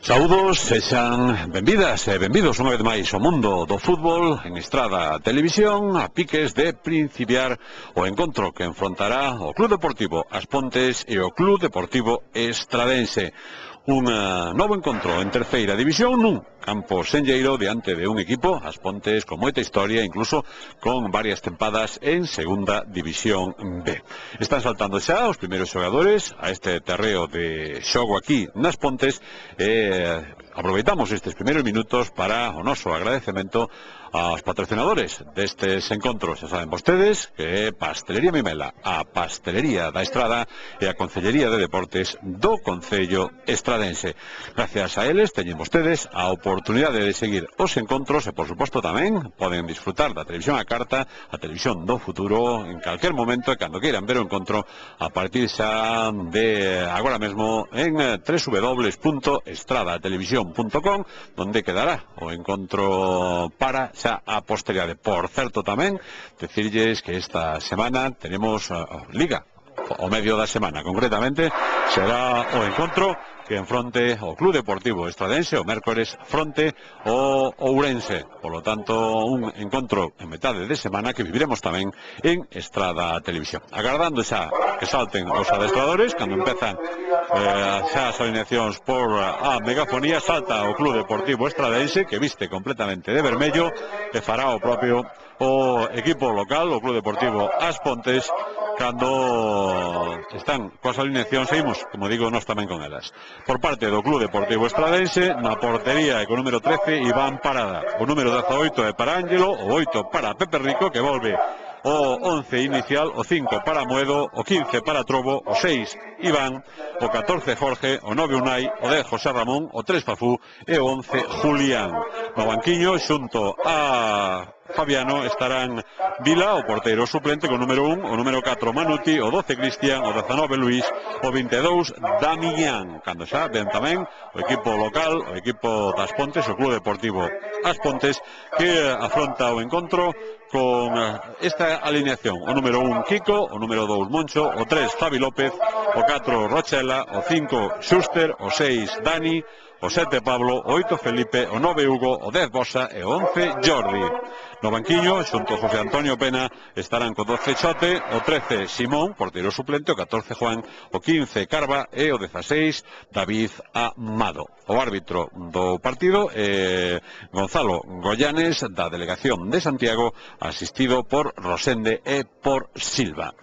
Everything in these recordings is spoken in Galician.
Saúdos, sexan benvidas e benvidos unha vez máis ao mundo do fútbol en Estrada Televisión, a piques de principiar o encontro que enfrontará o Club Deportivo As Pontes e o Club Deportivo Estradense. Un novo encontro en terceira división nun campo senlleiro diante de un equipo, As Pontes, con moita historia, incluso con varias tempadas en segunda división B. Están saltando xa os primeiros xogadores a este terreo de xogo aquí nas Pontes e aproveitamos estes primeiros minutos para o noso agradecemento aos patrocinadores destes encontros. Xa saben vostedes que Pastelería Mimela, a Pastelería da Estrada e a Concellería de Deportes do Concello Estradense. Gracias a eles teñen vostedes a oportunidade de seguir os encontros e, por suposto, tamén poden disfrutar da televisión a carta, a televisión do futuro, en calquer momento e cando queiran ver o encontro a partir xa de agora mesmo en www.estradatelevisión.com, donde quedará o encontro para xa a posteridade. Por certo, tamén decirlles que esta semana tenemos Liga, o medio da semana, concretamente será o encontro que enfronte o Club Deportivo Estradense o mércores fronte o Ourense. Por lo tanto, un encontro en metade de semana que viviremos tamén en Estrada Televisión. Agardando xa que salten os adestradores, cando empezan xa as alineacións por a megafonía, salta o Club Deportivo Estradense, que viste completamente de vermello, e fará o propio o equipo local, o Club Deportivo As Pontes, cando están coas alineacións, seguimos, como digo, nós tamén con elas. Por parte do Club Deportivo Estradense, na portería e co número 13, Iván Parada. O número 18 é para Ángelo, o 8 para Pepe Rico, que volve o 11 inicial, o 5 para Moedo, o 15 para Trobo, o 6 Iván, o 14 Jorge, o 9 Unai, o 10 José Ramón, o 3 Fafú e o 11 Julián. No banquiño, xunto a Fabiano, estarán Vila, o porteiro suplente, con o número 1, o número 4 Manuti, o 12 Cristian, o 19 Luís, o 22 Damián. Cando xa ven tamén o equipo local, o equipo das Pontes, o Club Deportivo As Pontes, que afronta o encontro con esta alineación: o número 1 Kiko, o número 2 Moncho, o 3 Javi López, o 4 Rochela, o 5 Xuster, o 6 Dani, o 7 Pablo, o 8 Felipe, o 9 Hugo, o 10 Bosa e o 11 Jordi. No banquiño, xunto a José Antonio Pena, estarán co 12 Chote, o 13 Simón, porteiro suplente, o 14 Juan, o 15 Carva e o 16 David Amado. O árbitro do partido é Gonzalo Goyanes, da delegación de Santiago, asistido por Rosende e por Silva.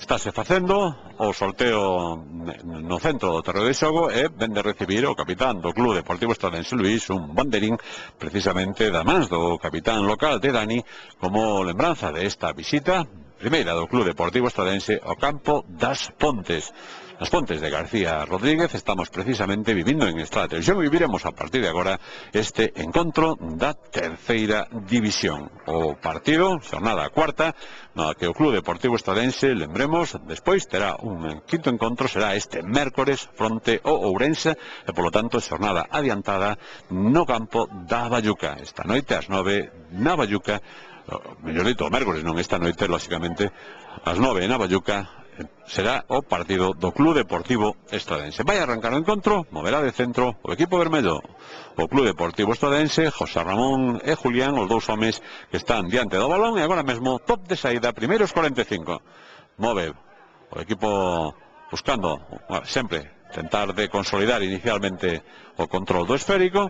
Estáse facendo o sorteo no centro do terreo de xogo e ven de recibir o capitán do Club Deportivo Estradense, Luís, un banderín precisamente da mans do capitán local de Dani, como lembranza de esta visita primeira do Club Deportivo Estradense ao campo das Pontes. As Pontes de García Rodríguez estamos precisamente vivindo en Estrada Televisión e viviremos a partir de agora este encontro da terceira división. O partido, xornada cuarta, na que o Club Deportivo Estradense, lembremos, despois terá un quinto encontro, será este mércores fronte o Ourense e, polo tanto, xornada adiantada no campo da Bayuca. Esta noite, ás 9, na Bayuca, mellor dito, o mércores, non esta noite, lóxicamente, ás 9 na Bayuca, será o partido do Club Deportivo Estradense. Vai arrancar o encontro, moverá de centro o equipo vermello, o Club Deportivo Estradense, José Ramón e Julián, os dous homes que están diante do balón, e agora mesmo top de saída, primeiros 45. Move o equipo buscando sempre tentar de consolidar inicialmente o control do esférico,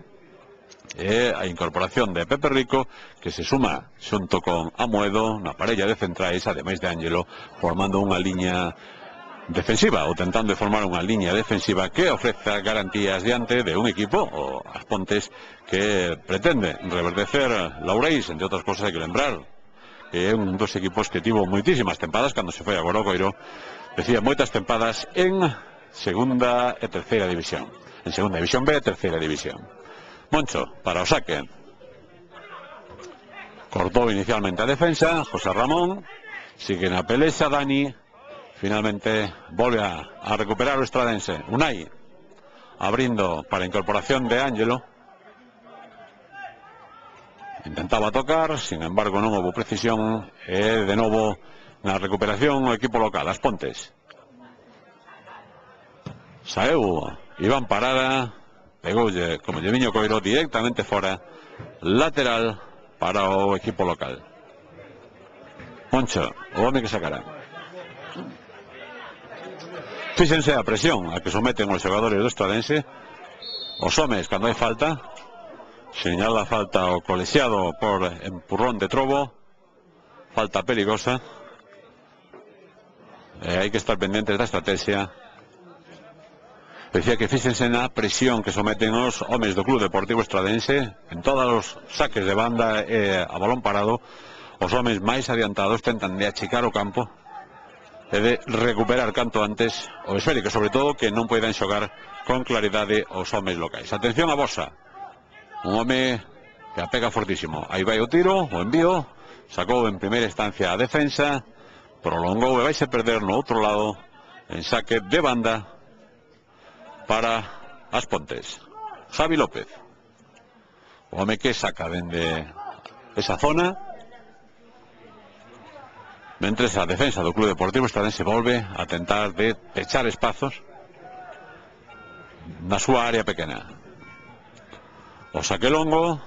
e a incorporación de Pepe Rico, que se suma xunto con Amoedo na parella de centrais, ademais de Ángelo, formando unha liña defensiva, ou tentando formar unha liña defensiva que ofreza garantías diante de un equipo, o As Pontes, que pretende reverdecer Laureis. Entre outras cosas, hai que lembrar que é un dos equipos que tivo moitísimas tempadas cando se foi a Gorocoiro, decía, moitas tempadas en segunda e terceira división, en segunda división B e terceira división. Moncho para o saque. Cortou inicialmente a defensa José Ramón, sigue na pelexa Dani, finalmente volve a recuperar o Estradense. Unai abrindo para a incorporación de Ángelo, intentaba tocar, sin embargo non houve precisión, e de novo na recuperación o equipo local, As Pontes. Saeu Iván Parada, pegoulle como lle viño Coiro directamente fora, lateral para o equipo local. Moncho, o home que sacará. Fíxense a presión a que someten os xogadores do Estradense. Os homes, cando hai falta, señala falta o colexiado por empurrón de Trobo, falta peligrosa, e hai que estar pendentes da estrategia. Decía que fíxense na presión que someten os homes do Club Deportivo Estradense en todos os saques de banda e a balón parado. Os homes máis adiantados tentan de achicar o campo e de recuperar canto antes o esférico, sobre todo que non poidan xogar con claridade os homes locais. Atención a Bosa, un home que apega fortísimo. Aí vai o tiro, o envío, sacou en primeira instancia a defensa, prolongou e vaise perder no outro lado en saque de banda para As Pontes. Javi López, o home que saca dende esa zona, mentres a defensa do Club Deportivo Estradense volve a tentar de pechar espazos na súa área pequena. O saque longo,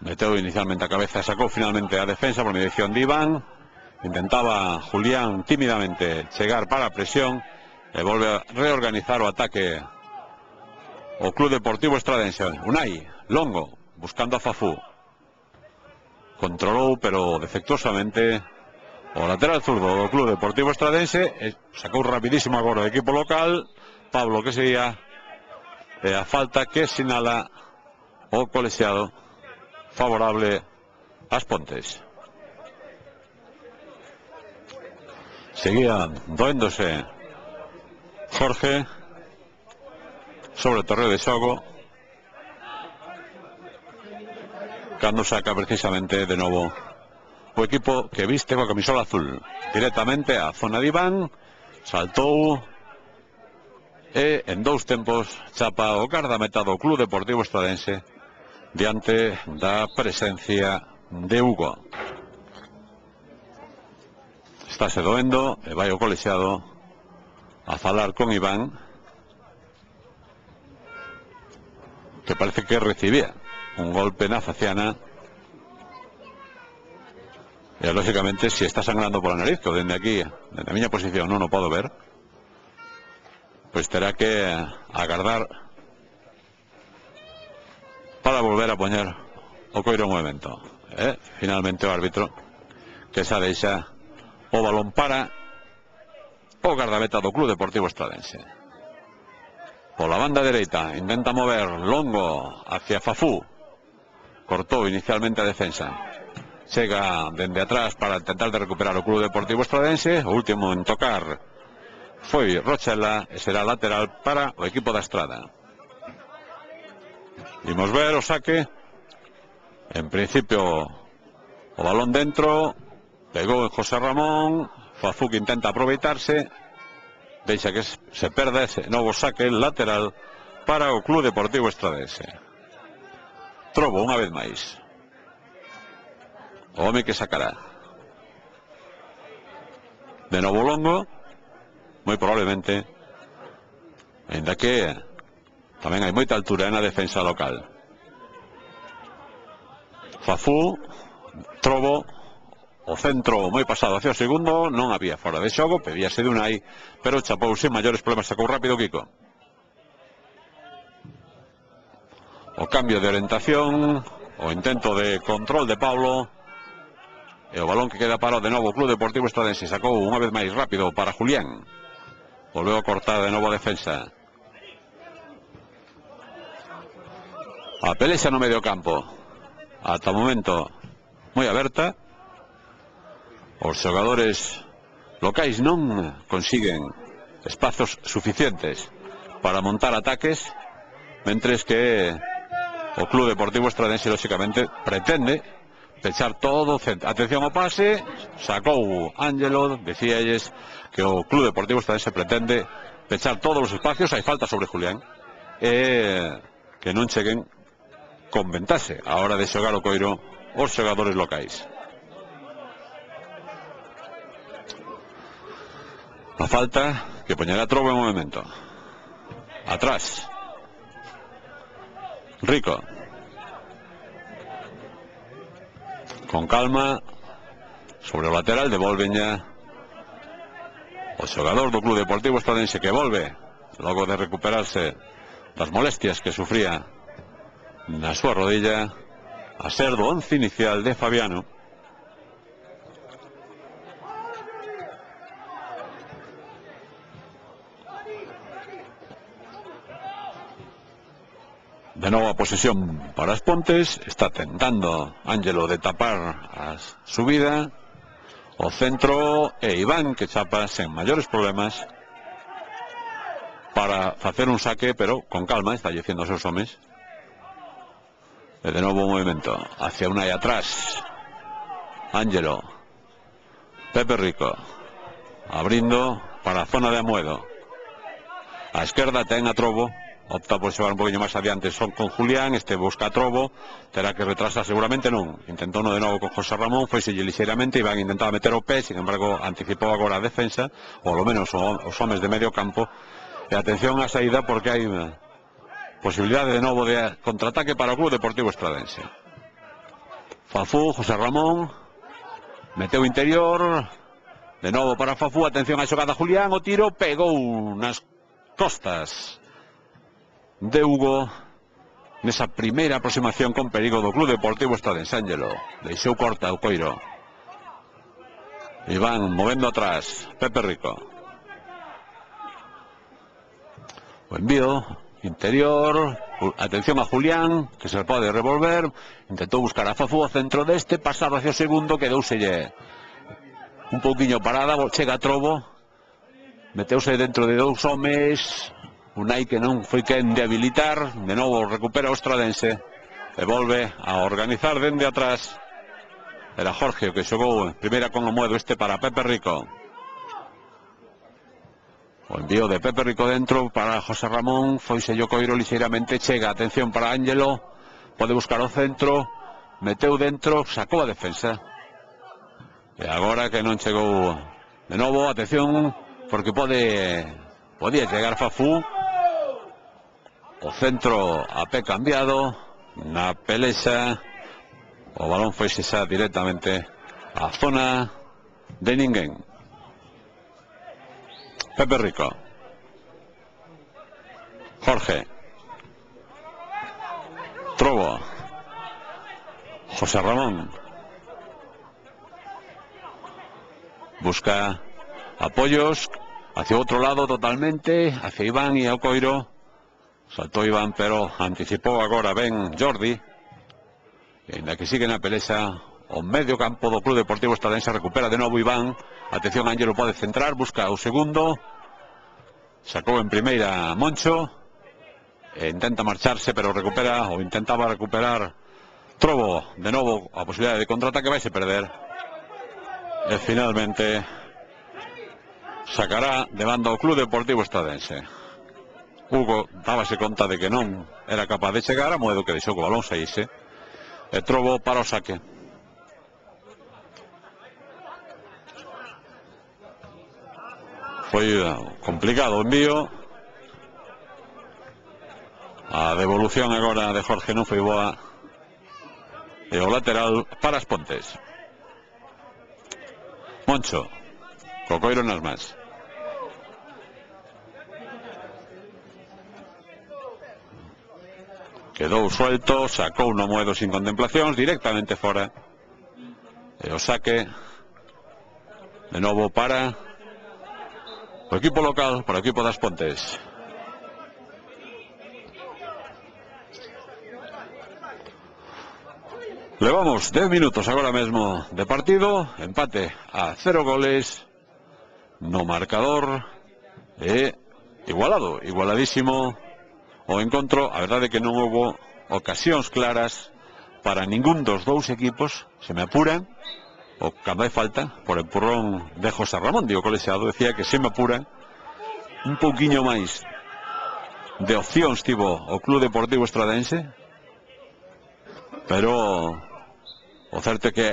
meteu inicialmente a cabeza, sacou finalmente a defensa por mediación de Iván, intentaba Julián tímidamente chegar para a presión e volve a reorganizar o ataque o Club Deportivo Estradense. Unai, longo, buscando a Fafú, controlou pero defectuosamente o lateral zurdo do Club Deportivo Estradense, sacou rapidísimo agora o equipo local. Pablo que seguía, e a falta que sinala o colexiado favorable ás Pontes. Seguía doéndose Jorge sobre o terreo de xogo cando saca precisamente de novo o equipo que viste coa camisola azul directamente á zona de Iván. Saltou e en dous tempos chapa o gardameta do Club Deportivo Estradense diante da presencia de Hugo. Estáse doendo e vai o colexiado a falar con Iván, que parece que recibía un golpe na faciana. E, lógicamente, se está sangrando pola nariz, que dende aquí, dende a miña posición, non o podo ver, pois terá que agardar para volver a poñer o Coiro en movimento. Finalmente o árbitro que xa deixa o balón para o gardameta do Club Deportivo Estradense. Pola banda dereita intenta mover longo hacia Fafú, cortou inicialmente a defensa, chega dende atrás para intentar de recuperar o Club Deportivo Estradense. O último en tocar foi Rochela e será lateral para o equipo da Estrada. Imos ver o saque. En principio o balón dentro, pegou en José Ramón. Fafú que intenta aproveitarse, deixa que se perda ese novo saque lateral para o Club Deportivo Estradense. Trobo unha vez máis, o home que sacará. De novo longo, moi probablemente, ainda que tamén hai moita altura na defensa local. Fafú, Trobo, o centro moi pasado hacia o segundo, non había fora de xogo, pedíase de Unai, pero chapou sin maiores problemas, sacou rápido Kiko. O cambio de orientación, o intento de control de Pablo, e o balón que queda parado de novo o Club Deportivo Estradense. Sacou unha vez máis rápido para Julián, volveu a cortar de novo a defensa. A pelexa no medio campo ata o momento moi aberta. Os xogadores locais non consiguen espazos suficientes para montar ataques, mentres que o Club Deportivo Estradense lógicamente pretende pechar todo o centro. Atención ao pase, sacou Ángelo, decíalles que o Club Deportivo Estradense pretende pechar todos os espacios. Hai falta sobre Julián, e que non cheguen con ventaxe a hora de xogar o Coiro os xogadores locais. A falta que poñerá Trobo en movimento. Atrás Rico. Con calma, sobre o lateral, devolvenha o xogador do Club Deportivo Estradense, que volve logo de recuperarse das molestias que sufría na súa rodilla, a ser do once inicial de Fabiano. De novo a posesión para as Pontes. Está tentando Ángelo de tapar a subida. O centro e Iván, que chapa sen maiores problemas para facer un saque, pero con calma, está diciendo aos seus homes. E de novo o movimento hacia Unai atrás. Ángelo. Pepe Rico abrindo para a zona de Amoedo. A esquerda ten a Trobo. Opta por llevar un poquinho máis adiante son con Julián. Este busca a Trobo, terá que retrasar seguramente, non. Intentou no de novo con José Ramón, foise lixeiramente, Iván intentaba meter o pé, sin embargo anticipou agora a defensa, ou lo menos os homes de medio campo. E atención á saída, porque hai posibilidade de novo de contraataque para o Club Deportivo Estradense. Fafú, José Ramón, meteu interior, de novo para Fafú, atención á xogada Julián, o tiro pegou nas costas de Hugo nesa primeira aproximación con perigo do Club Deportivo Estradense. Ángelo deixou corta o coiro. Iván movendo atrás. Pepe Rico. O envío interior. Atención a Julián, que se pode revolver. Intentou buscar a Fafú ao centro deste, pasar hacia o segundo, quedouselle un pouquiño parada, chega a Trobo, meteuse dentro de dous homes. Unai, que non foi quen de habilitar, de novo recupera o Estradense e volve a organizar dende atrás. Era Jorge o que xogou primeira con Amoedo, este para Pepe Rico. O envío de Pepe Rico dentro para José Ramón, foise o coiro lixeiramente, chega, atención para Ángelo, pode buscar o centro, meteu dentro, sacou a defensa. E agora que non chegou de novo, atención, porque podía chegar Fafú. O centro a pé cambiado, na pelexa, o balón foi xa directamente a zona de ninguén. Pepe Rico. Jorge. Trobo. José Ramón. Busca apoyos hacia otro lado totalmente, hacia Iván e ao coiro. Saltou Iván, pero anticipou agora ben Jordi. E ainda que sigue na pelexa, o medio campo do Club Deportivo Estradense recupera de novo Iván. Atención, Ángelo pode centrar, busca o segundo. Sacou en primeira Moncho. E intenta marcharse, pero recupera, ou intentaba recuperar Trobo. De novo, a posibilidade de contraataque vai se perder. E finalmente sacará de banda o Club Deportivo Estradense. Hugo dábase conta de que non era capaz de chegar, a Amoedo que deixou que o balón saíse, e Trobo para o saque. Foi complicado o envío. A devolución agora de Jorge non foi boa. E o lateral para as Pontes. Moncho, co coiro nas mans. Quedou suelto, sacou no Amoedo sin contemplacións, directamente fora. E o saque de novo para o equipo local, para o equipo das Pontes. Levamos 10 minutos agora mesmo de partido, empate a 0 goles no marcador e igualadísimo o encontro. A verdade é que non houbo ocasións claras para ningún dos dous equipos. Se me apuran, o cando hai falta, por empurrón de José Ramón, digo colexiado, decía que se me apuran un pouquiño máis de opcións tivo o Club Deportivo Estradense, pero o certo é que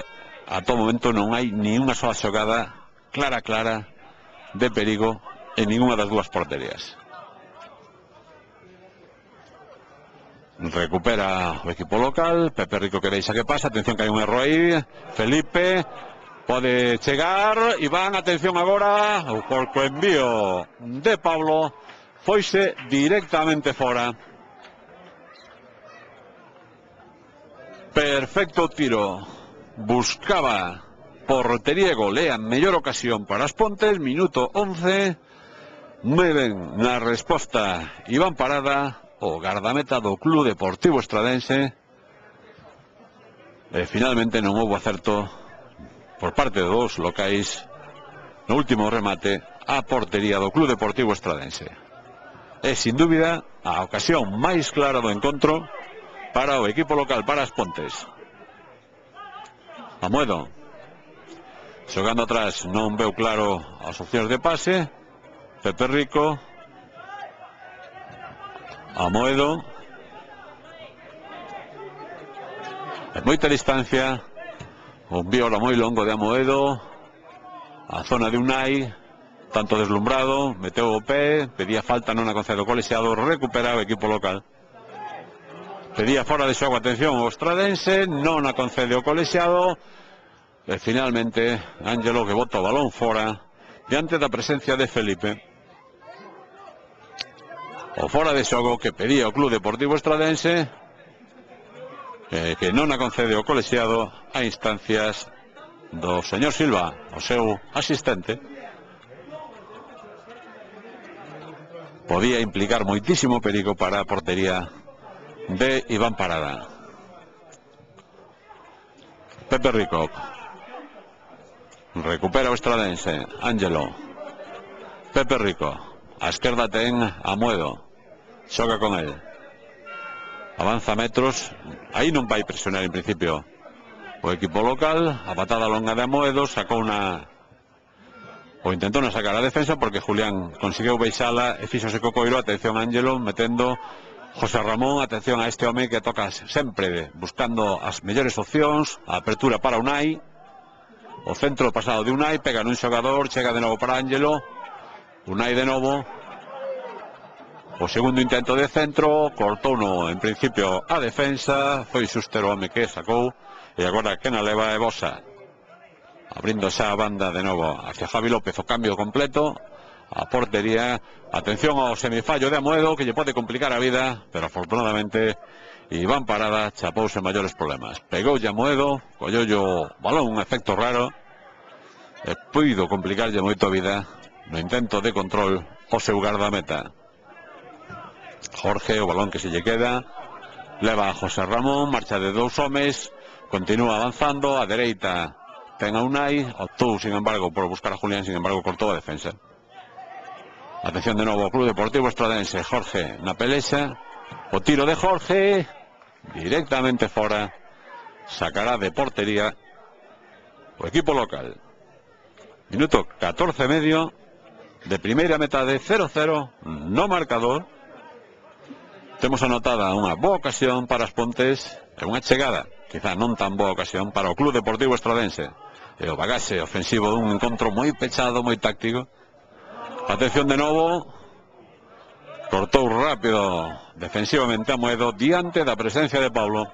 a todo momento non hai ni unha sola xogada clara de perigo en ninguna das dúas porterías. Recupera o equipo local. Pepe Rico que deixa que pasa. Atención que hai un erro aí. Felipe pode chegar. Iván, atención agora. O porco envío de Pablo foise directamente fora. Perfecto tiro. Buscaba portería e gol. A mellor ocasión para as Pontes. Minuto 11. Moi ben na resposta Iván Parada, o gardameta do Club Deportivo Estradense. E finalmente non houbo acerto por parte dos locais no último remate a portería do Club Deportivo Estradense. É sin dúbida a ocasión máis clara do encontro para o equipo local, para as Pontes. Amoedo xogando atrás, non veu claro as opcións de pase. Pepe Rico, Amoedo, en moita distancia, un viola moi longo de Amoedo, a zona de Unai, tanto deslumbrado, meteu o pé, pedía falta, non a concede o colexiado, recupera o equipo local. Pedía fora de xogo, atención, o Estradense, non a concede o colexiado, e finalmente Ángelo que bota o balón fora, diante da presencia de Felipe. O fora de xogo que pedía o Club Deportivo Estradense, que non a concede o colexiado a instancias do señor Silva, o seu asistente. Podía implicar moitísimo perigo para a portería de Iván Parada. Pepe Rico recupera o Estradense. Ángelo, Pepe Rico, a esquerda ten Amoedo, xoga con el, avanza metros, aí non vai presionar en principio o equipo local. A patada longa de Amoedo sacou o intentou non sacar a defensa porque Julián conseguiu baixala e fixose co coiro. Atención Ángelo metendo José Ramón, atención a este home que toca sempre buscando as mellores opcións. A apertura para Unai, o centro pasado de Unai, pega nun xogador, chega de novo para Ángelo, Unai de novo, o segundo intento de centro, cortou en principio a defensa, foi xusto o home que sacou, e agora que na leva é Bosa, abrindo xa a banda de novo hacia Javi López, o cambio completo, a portería. Atención ao semifallo de Amoedo que lle pode complicar a vida, pero afortunadamente Iván Parada chapouse en maiores problemas. Pegoulle Amoedo, colleulle o balón, un efecto raro, e puido complicarlle moito a vida no intento de control o seu gardameta. Jorge, o balón que se lle queda, leva a José Ramón, marcha de dous homes, continúa avanzando, a dereita ten a Unai, optou sin embargo por buscar a Julián, sin embargo cortou a defensa. Atención de novo ao Club Deportivo Estradense. Jorge na pelexa, o tiro de Jorge directamente fora, sacará de portería o equipo local. Minuto 14 e medio de primeira metade, 0-0 no marcador. Temos anotada unha boa ocasión para as Pontes e unha chegada, quizá non tan boa ocasión, para o Club Deportivo Estradense. E o bagaxe ofensivo dun encontro moi pechado, moi táctico. Atención de novo, cortou rápido defensivamente Amoedo diante da presencia de Pablo.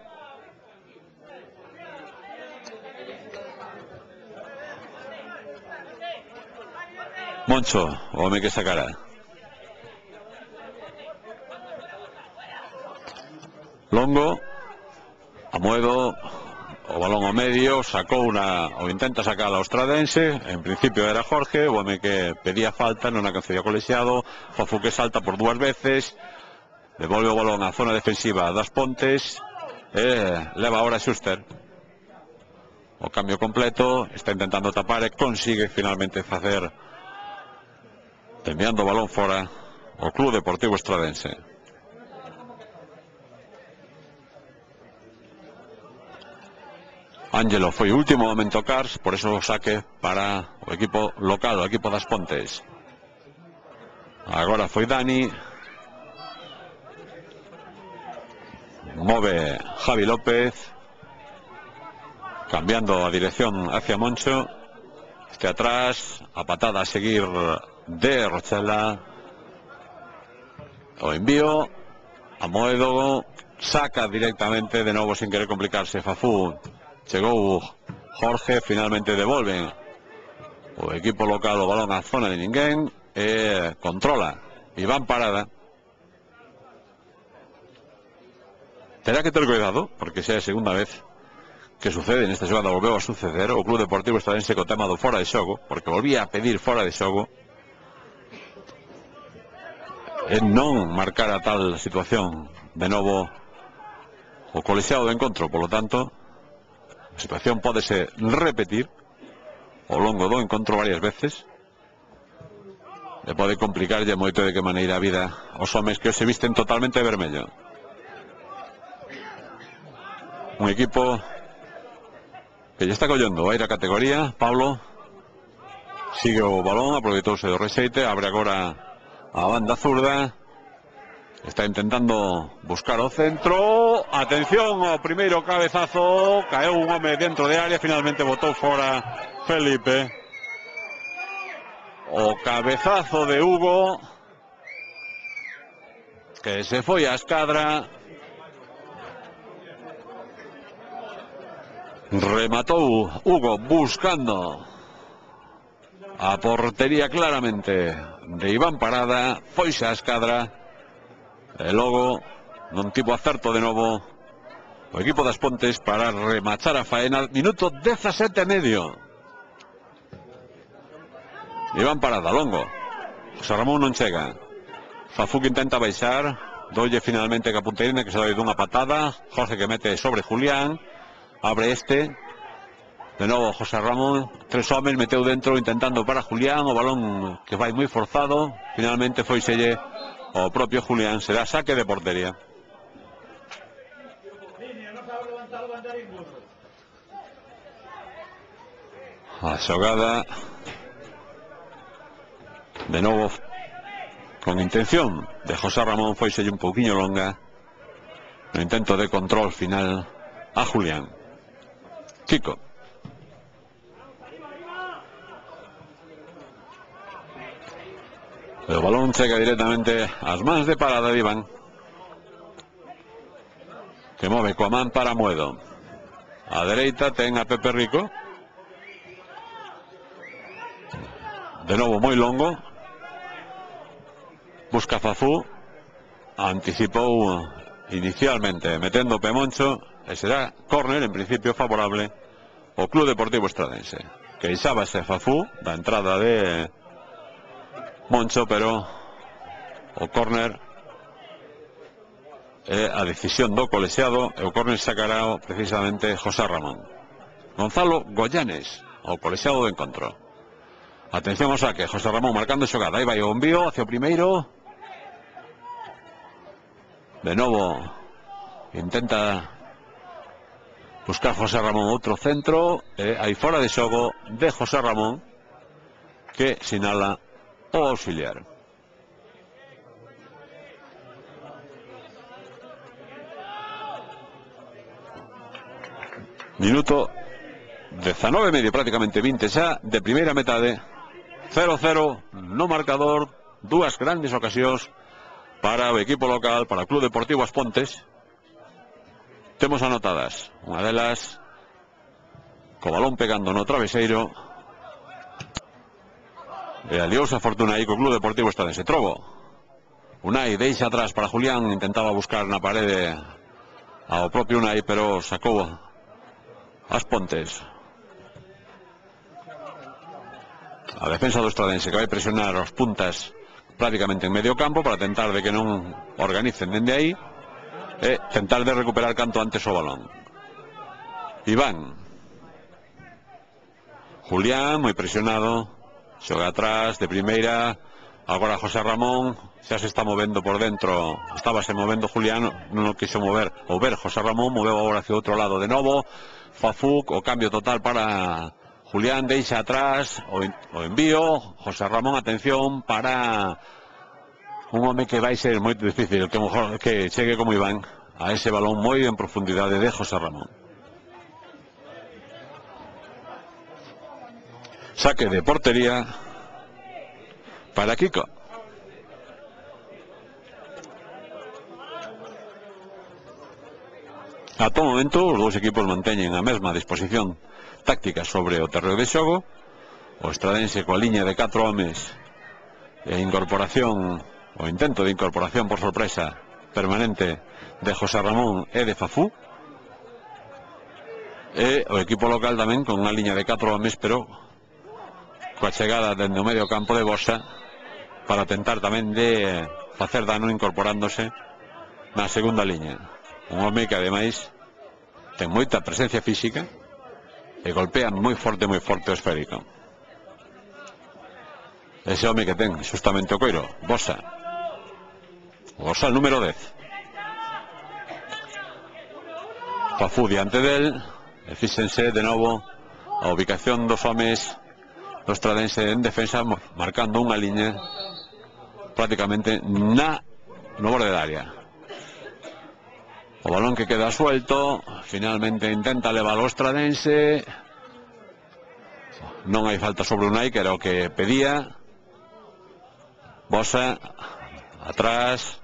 Moncho, o home que sacará. Longo, Amoedo, o balón ao medio, sacou ou intenta sacar ao Estradense. En principio era Jorge, o home que pedía falta, non a concedía colexiado. Fafu que salta por dúas veces, devolve o balón á zona defensiva das Pontes e leva ahora Schuster. O cambio completo, está intentando tapar e consigue finalmente facer, enviando o balón fora o Club Deportivo Estradense. Ángelo foi o último momento Cars, por eso o saque para o equipo local, o equipo das Pontes. Agora foi Dani, move Javi López, cambiando a dirección hacia Moncho, este atrás, a patada a seguir de Rochela, o envío, Amoedo, saca directamente, de novo sin querer complicarse Fafú. Chegou Jorge, finalmente devolven o equipo local o balón á zona de ninguén e controla Iván Parada. Terá que ter cuidado, porque xa é a segunda vez que sucede nesta xogada, volveu a suceder o Club Deportivo Estradense co tema do fora de xogo, porque volvía a pedir fora de xogo e non marcar a tal situación de novo o colexiado do encontro. Polo tanto, a situación pódese repetir ao longo do encontro varias veces e pode complicarlle moito de que maneira a vida aos homes que se visten totalmente vermello. Un equipo que lle está collendo aire a categoría. Pablo sigue o balón, aproveitouse do rexeite, abre agora a banda zurda, está intentando buscar o centro. Atención ao primeiro cabezazo, caeu un home dentro de área, finalmente botou fora Felipe. O cabezazo de Hugo, que se foi á escadra. Rematou Hugo buscando a portería claramente de Iván Parada, foise á escadra e logo non tivo acerto de novo o equipo das Pontes para remachar a faena. Minuto 17 e medio. Iván Parada, longo, José Ramón non chega, Fafú que intenta baixar, dolle finalmente que a punteirina que se doi dunha patada, Jorge que mete sobre Julián, abre este, de novo José Ramón, tres homes, meteu dentro intentando para Julián, o balón que vai moi forzado, finalmente foi selle o propio Julián. Será saque de portería. A xogada de novo con intención de José Ramón, foi selle un pouquiño longa no intento de control final a Julián. Kiko. El balón chega directamente ás mans de Parada de Iván, que move coa man para Muedo. A dereita ten a Pepe Rico, de novo moi longo, busca Fafú, anticipou inicialmente metendo Pemoncho e será córner en principio favorable ao Club Deportivo Estradense. Queixábase Fafú da entrada de Moncho, pero o córner é a decisión do colexiado e o córner sacará precisamente José Ramón. Gonzalo Goyanes, o colexiado do encontro. Atención ao saque, José Ramón marcando xogada, aí vai o envío hacia o primeiro. De novo intenta buscar José Ramón outro centro e aí fora de xogo de José Ramón, que sinala o auxiliar. Minuto 19 e medio, prácticamente 20 xa de primeira metade. 0-0 no marcador, dúas grandes ocasións para o equipo local, para o Club Deportivo As Pontes. Temos anotadas, unha delas co balón pegando no traveseiro e aliouse a fortuna aí co Club Deportivo Estradense. Trobo, Unai deixa atrás para Julián, intentaba buscar na parede ao propio Unai, pero sacou As Pontes. A defensa do Estradense que vai presionar os puntas prácticamente en medio campo para tentar de que non organicen dende aí e tentar de recuperar canto antes o balón. Iván, Julián moi presionado, xoga atrás de primeira, agora José Ramón xa se está movendo por dentro, estábase movendo Julián, non o quiso mover, ou ver José Ramón, moveu agora hacia outro lado de novo. Fafú, o cambio total para Julián, deixa atrás o envío, José Ramón, atención para un home que vai ser moi difícil que chegue como Iván a ese balón moi en profundidade de José Ramón. Saque de portería para Kiko. Ata o momento os dous equipos manteñen a mesma disposición táctica sobre o terreo de xogo. O Estradense coa liña de 4 homes e incorporación, o intento de incorporación por sorpresa permanente de José Ramón e de Fafú. E o equipo local tamén con unha liña de 4 homes, pero coa chegada dende o medio campo de Bosa para tentar tamén de facer dano incorporándose na segunda liña. Un home que ademais ten moita presencia física e golpea moi forte o esférico. Ese home que ten justamente o coiro, Bosa. Bosa, el número 10. Fafú diante del. E fíxense de novo a ubicación dos homes do Estradense en defensa, marcando unha liña prácticamente no borde da área. O balón que queda suelto, finalmente intenta levar o Estradense. Non hai falta sobre Unai, que era o que pedía. Bosa atrás,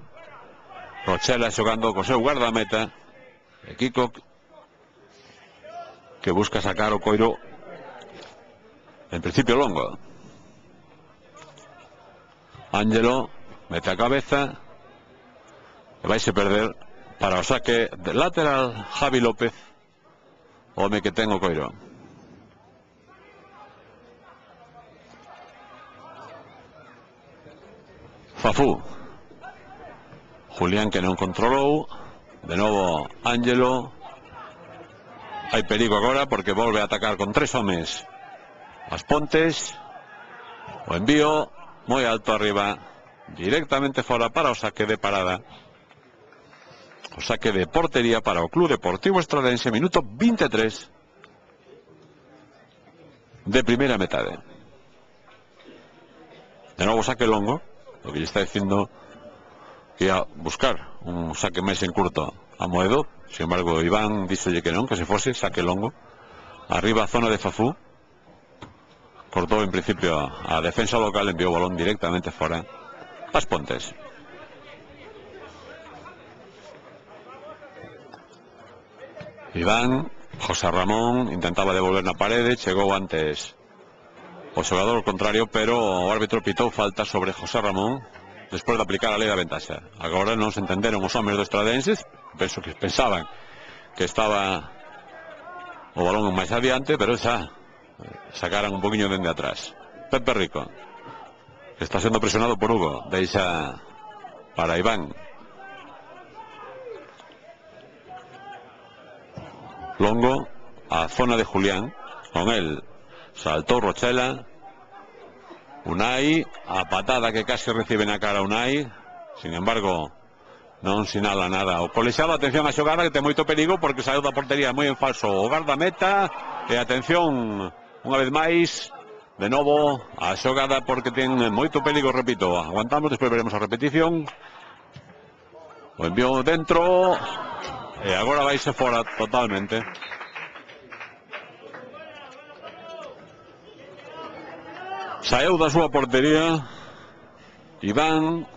Rochela xogando co seu guardameta, e Kiko que busca sacar o coiro en principio longo. Ángelo mete a cabeza e vaise perder para o saque de lateral Javi López, o home que ten o coiro. Fafú, Julián que non controlou, de novo Ángelo. Hai perigo agora porque volve a atacar con 3 homes as Pontes. O envío moi alto arriba, directamente fora para o saque de parada, o saque de portería para o Club Deportivo Estradense. Minuto 23 de primeira metade. De novo saque longo, o que lle está dicindo que ia buscar un saque máis en curto a Moedo. Sin embargo, Iván díxolle que non, que se fose saque longo. Arriba a zona de Fafú. Cortou en principio a defensa local, enviou o balón directamente fora as Pontes. Iván, José Ramón intentaba devolver na parede, chegou antes o xogador contrario, pero o árbitro pitou falta sobre José Ramón despois de aplicar a lei da ventaxa. Agora non se entenderon os homes do Estradenses, penso que pensaban que estaba o balón máis adiante, pero xa sacaran un poquinho dende atrás. Pepe Rico, que está sendo presionado por Hugo, deixa para Iván. Longo a zona de Julián, con él saltou Rochela. Unai, a patada que casi recibe na cara Unai, sin embargo non sinala nada o colexiado. Atención a xogada, que ten moito perigo porque saiu da portería moi en falso o guardameta. E atención, unha vez máis, de novo a xogada porque ten moito perigo, repito. Aguantamos, despois veremos a repetición. O envío dentro e agora vaise fora totalmente. Saeu da súa portería Iván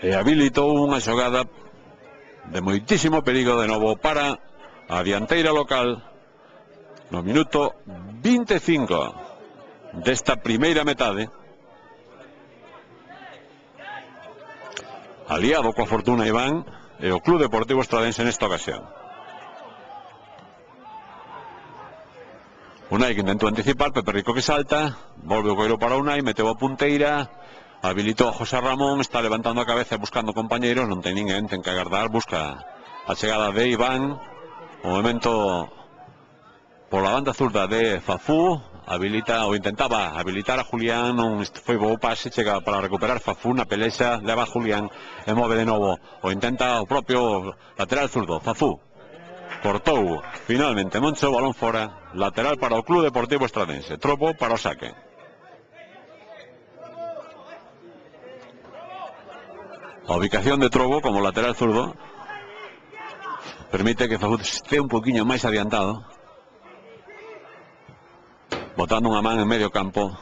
e habilitou unha xogada de moitísimo perigo de novo para a dianteira local no minuto 25 desta primeira metade. Aliado coa fortuna Iván e o Club Deportivo Estradense nesta ocasión. Unai que intentou anticipar, Pepe Rico que salta, volve o coiro para Unai, meteu a punteira, habilitou a José Ramón, está levantando a cabeza buscando compañeiros, non ten ninguén, ten que agardar, busca a chegada de Iván, o momento pola banda zurda de Fafú, habilita ou intentaba habilitar a Julián, non foi bo pase, chega para recuperar Fafú na pelexa, leva a Julián e move de novo, o intenta o propio lateral zurdo, Fafú. Cortou finalmente Moncho, balón fora, lateral para o Club Deportivo Estradense. Tropo para o saque. A ubicación de Trobo como lateral zurdo permite que Fafú esté un poquinho máis adiantado, botando unha man en medio campo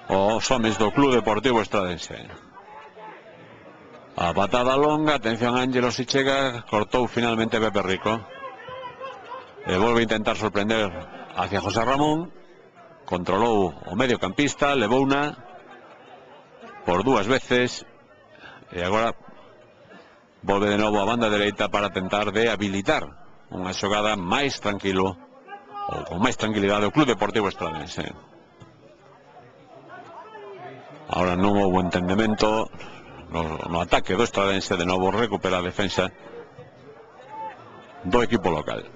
os homes do Club Deportivo Estradense. A patada longa, atención Ángelo si chega, cortou finalmente Pepe Rico. E volve a intentar sorprender hacia José Ramón. Controlou o mediocampista, levouna por 2 veces. E agora volve de novo a banda dereita para tentar de habilitar unha xogada máis tranquilo, ou con máis tranquilidade, o Club Deportivo Estradense. Ahora non houve entendemento no ataque do Estradense. De novo recupera a defensa do equipo local,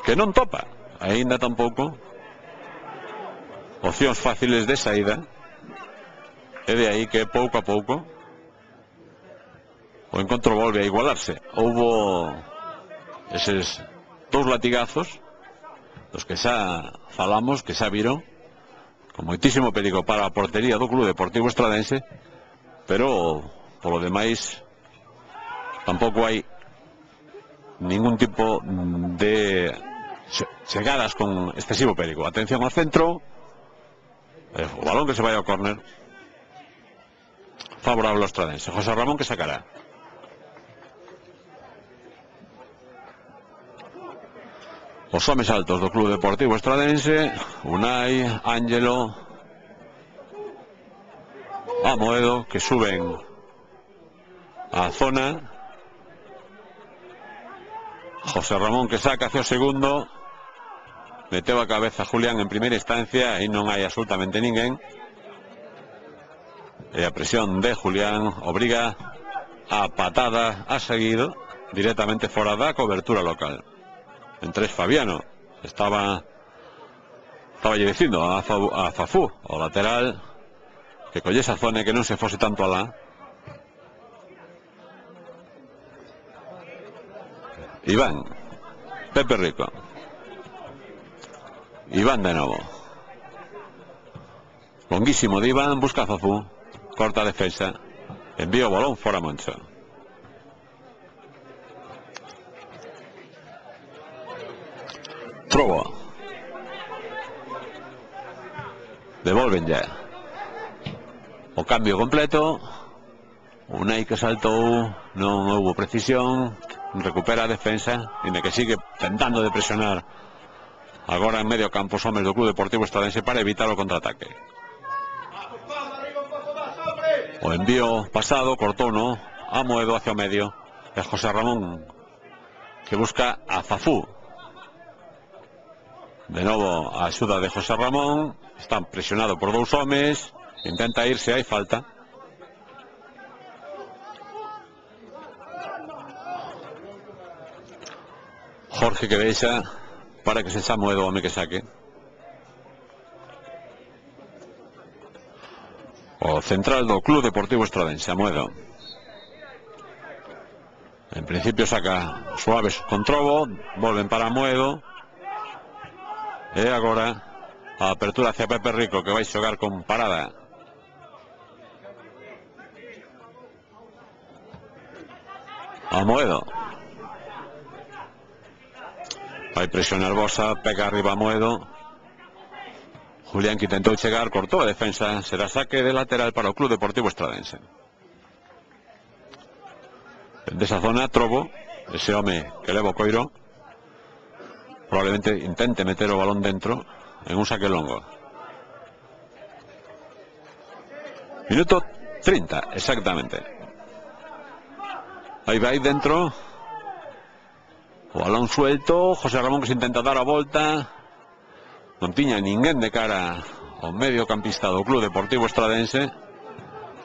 que non topa aínda tampouco opcións fáciles de saída, e de aí que pouco a pouco o encontro volve a igualarse. Houbo eses 2 latigazos dos que xa falamos, que xa viron, con moitísimo perigo para a portería do Club Deportivo Estradense, pero polo demais tampouco hai ningún tipo de chegadas con excesivo perigo. Atención ao centro, o balón que se vai ao córner favorable ao Estradense. José Ramón que sacará. Os homes altos do Club Deportivo Estradense: Unai, Ángelo, Amoedo, que suben a zona. José Ramón que saca hacia o segundo. Meteu a cabeza Julián en primeira instancia, e non hai absolutamente ninguén. E a presión de Julián obriga a patada a seguido directamente fora da cobertura local. Entres Fabiano estaba lle dicindo a Fafú, o lateral, que collese a zona e que non se fose tanto alá. Iván, Pepe Rico, Iván de novo, longuísimo de Iván, busca a Fafú, corta a defensa, envía o balón fora Moncho. Trobo, devolven ya o cambio completo. Unai que saltou, non houve precisión, recupera a defensa, e que sigue tentando de presionar agora en medio campo os homes do Club Deportivo Estradense para evitar o contraataque. O envío pasado cortou no Amoedo hacia o medio, e José Ramón que busca a Fafú. De novo a axuda de José Ramón, está presionado por 2 homes, intenta irse, hai falta. Jorge que deixa para que se xa Amoedo o home que saque. O central do Club Deportivo Estradense, Amoedo. En principio saca suaves con Trobo, volven para Amoedo. E agora a apertura hacia Pepe Rico, que vai xogar con parada. Amoedo vai presión nervosa, pega arriba Amoedo. Julián que intentou chegar, cortou a defensa, será saque de lateral para o Club Deportivo Estradense. Desa zona Trobo, ese home que leva o coiro, probablemente intente meter o balón dentro en un saque longo. Minuto 30, exactamente. Aí vai dentro o balón suelto. José Ramón que se intenta dar a volta, non tiña ninguén de cara ao mediocampista do Club Deportivo Estradense,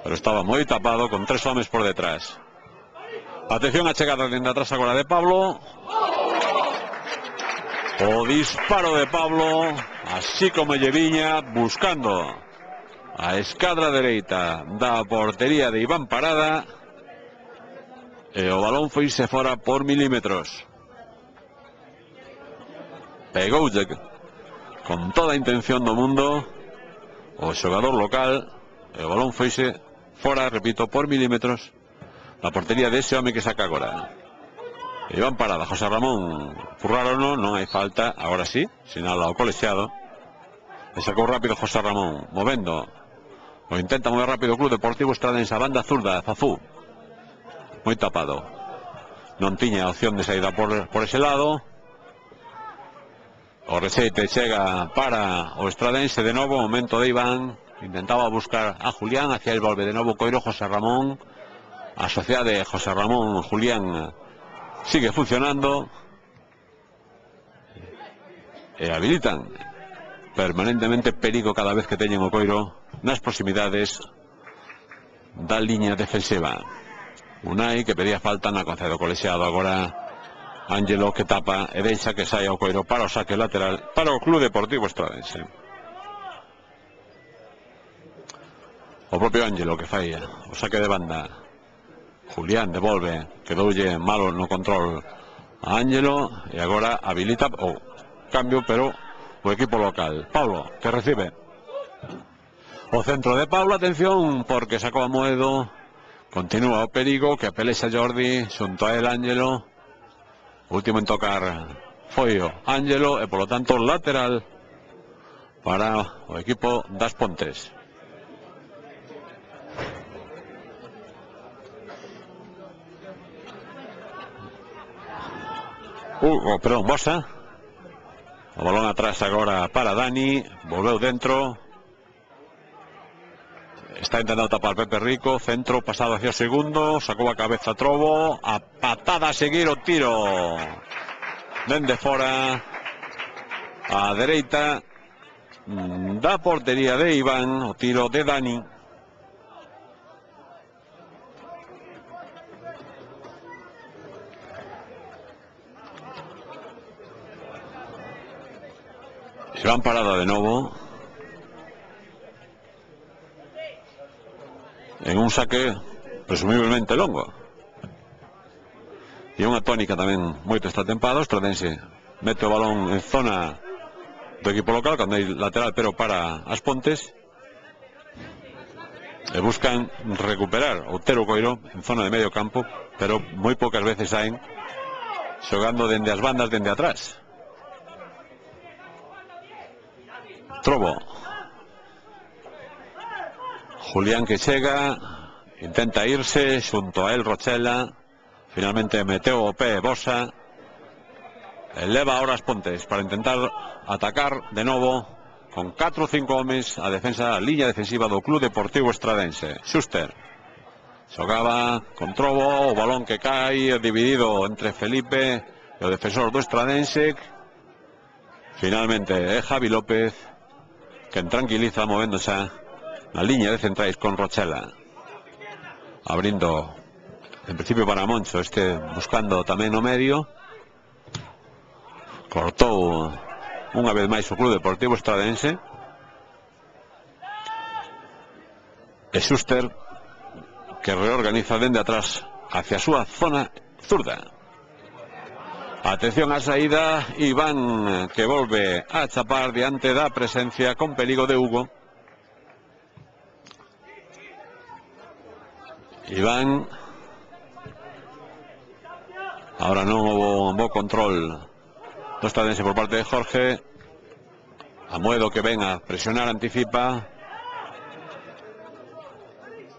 pero estaba moi tapado con 3 homes por detrás. Atención a chegada dende atrás agora de Pablo. O disparo de Pablo, así como lle viña, buscando a escadra dereita da portería de Iván Parada, e o balón foise fora por milímetros. Pegoulle con toda a intención do mundo o xogador local, e o balón foise fora, repito, por milímetros da portería dese home que saca agora. Iván Parada, José Ramón furrarono, non hai falta, agora sí, sinala o colexiado. E sacou rápido José Ramón, movendo, o intenta mover rápido o Club Deportivo Estradense, a banda zurda, Fafú. moi tapado. Non tiña opción de saída por ese lado. O rexeite chega para o estradense de novo. Momento de Iván, intentaba buscar a Julián, hacia el volve de novo Coiro. José Ramón, a sociedade José Ramón Julián sigue funcionando e habilitan permanentemente perigo cada vez que teñen o Coiro nas proximidades da liña defensiva. Unai que pedía falta na Concedo Colexiado. Agora Ángelo que tapa e deixa que saia o Coiro para o saque lateral para o Club Deportivo Estradense. O propio Ángelo que fai o saque de banda. Julián devolve, quedoulle malo no control a Ángelo e agora habilita o cambio, pero o equipo local. Pablo que recibe o centro de Pablo, atención porque sacou a Moedo. Continúa o perigo que apelexa Jordi xunto a el Ángelo. Último en tocar foi o Ángelo e polo tanto lateral para o equipo das Pontes. Perdón, Bosa. O balón atrás agora para Dani. Volveu dentro. Está intentando tapar Pepe Rico. Centro pasado hacia o segundo. Sacou a cabeza Trobo. A patada a seguir o tiro. Dende fora. A dereita da portería de Iván. O tiro de Dani. Iván parada de novo. En un saque presumiblemente longo. E unha tónica tamén moito esta tempada. O Estradense mete o balón en zona do equipo local cando hai lateral, pero para as Pontes, e buscan recuperar o ter o Coiro en zona de medio campo, pero moi poucas veces saen xogando dende as bandas, dende atrás. Trobo. Julián que chega, intenta irse xunto a el Rochela. Finalmente meteu o pé Bosa. Eleva ahora as Pontes para intentar atacar de novo con 4 ou 5 homes a defensa, a liña defensiva do Club Deportivo Estradense. Schuster xogaba con Trobo, o balón que cae dividido entre Felipe e o defensor do Estradense. Finalmente é Javi López que tranquiliza movéndose na liña de centrais con Rochela, abrindo en principio para Moncho, buscando tamén no medio. Cortou unha vez máis o Club Deportivo Estradense e Schuster que reorganiza dende atrás hacia a súa zona zurda. Atención á saída, Iván que volve a chapar diante da presencia con perigo de Hugo. Iván, ahora non houve un bo control do Estradense por parte de Jorge. Amoedo que ven a presionar, anticipa.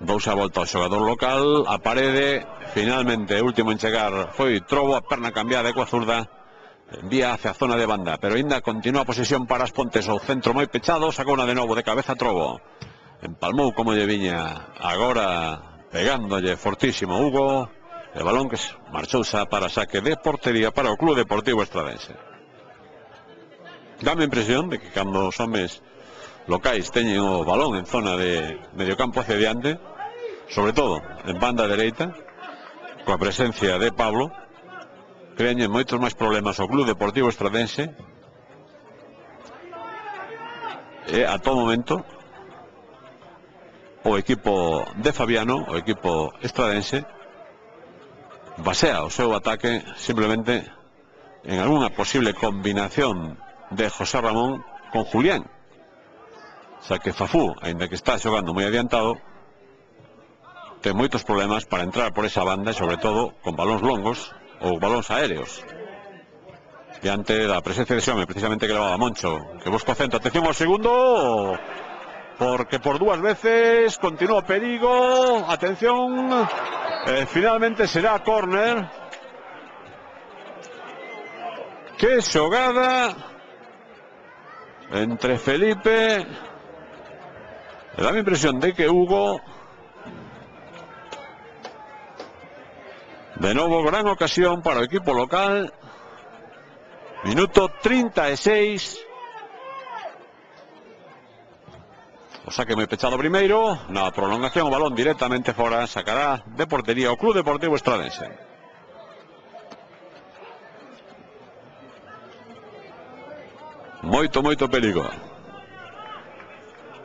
Bousa volta ao xogador local, a parede. Finalmente, último en chegar foi Trobo, a perna cambiada coa zurda, envía hacia a zona de banda, pero ainda continúa a posesión para as Pontes. O centro moi pechado, sacou unha de novo de cabeza Trobo, empalmou como lle viña agora pegándolle fortísimo Hugo. El balón que marchou xa para saque de portería para o Club Deportivo Estradense. Dame a impresión de que cando os homes locais teñen o balón en zona de mediocampo hacia diante, sobre todo en banda dereita, coa presencia de Pablo, creñen moitos máis problemas ao Club Deportivo Estradense. E a todo momento o equipo de Fabiano, o equipo estradense, basea o seu ataque simplemente en algunha posible combinación de José Ramón con Julián. O sea que Fafú, aínda que está xogando moi adiantado, ten moitos problemas para entrar por esa banda, sobre todo con balóns longos ou balóns aéreos. Diante da presencia de Xome, precisamente que levaba Moncho, que busca o centro. Atención ao segundo, porque por dúas veces continúa o perigo. Atención, Finalmente será córner. ¡Qué xogada! Entre Felipe. Me da la impresión de que Hugo. De nuevo, gran ocasión para el equipo local. Minuto 36. O saque moi pechado primeiro. Na prolongación o balón directamente fora. Sacará de portería o Club Deportivo Estradense. Moito perigo.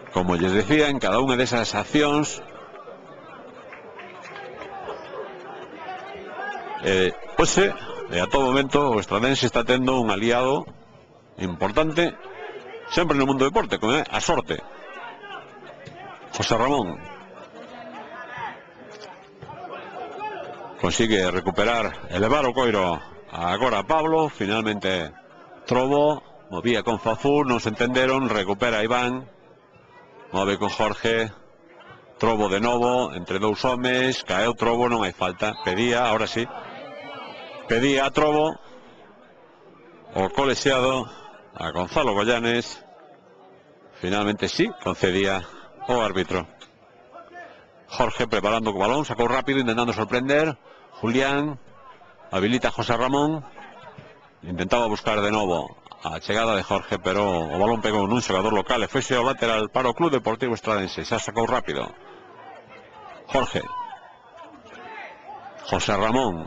Como lles decía, en cada unha desas accións hoxe, e a todo momento, o Estradense está tendo un aliado importante sempre no mundo do deporte, como é a sorte. José Ramón consigue recuperar, elevar o coiro agora a Pablo. Finalmente Trobo movía con Fafú, non se entenderon, recupera Iván, move con Jorge, Trobo de novo, entre dous homes, caeu Trobo, non hai falta, pedía, ahora sí, pedía a Trobo, o colexiado, a Gonzalo Goyanes, finalmente sí, concedía o árbitro. Jorge preparando o balón, sacou rápido, intentando sorprender, Julián, habilita a José Ramón, intentaba buscar de novo a chegada de Jorge, pero o balón pegou nun xogador local e foise ao lateral para o Club Deportivo Estradense. Xa sacou rápido Jorge. José Ramón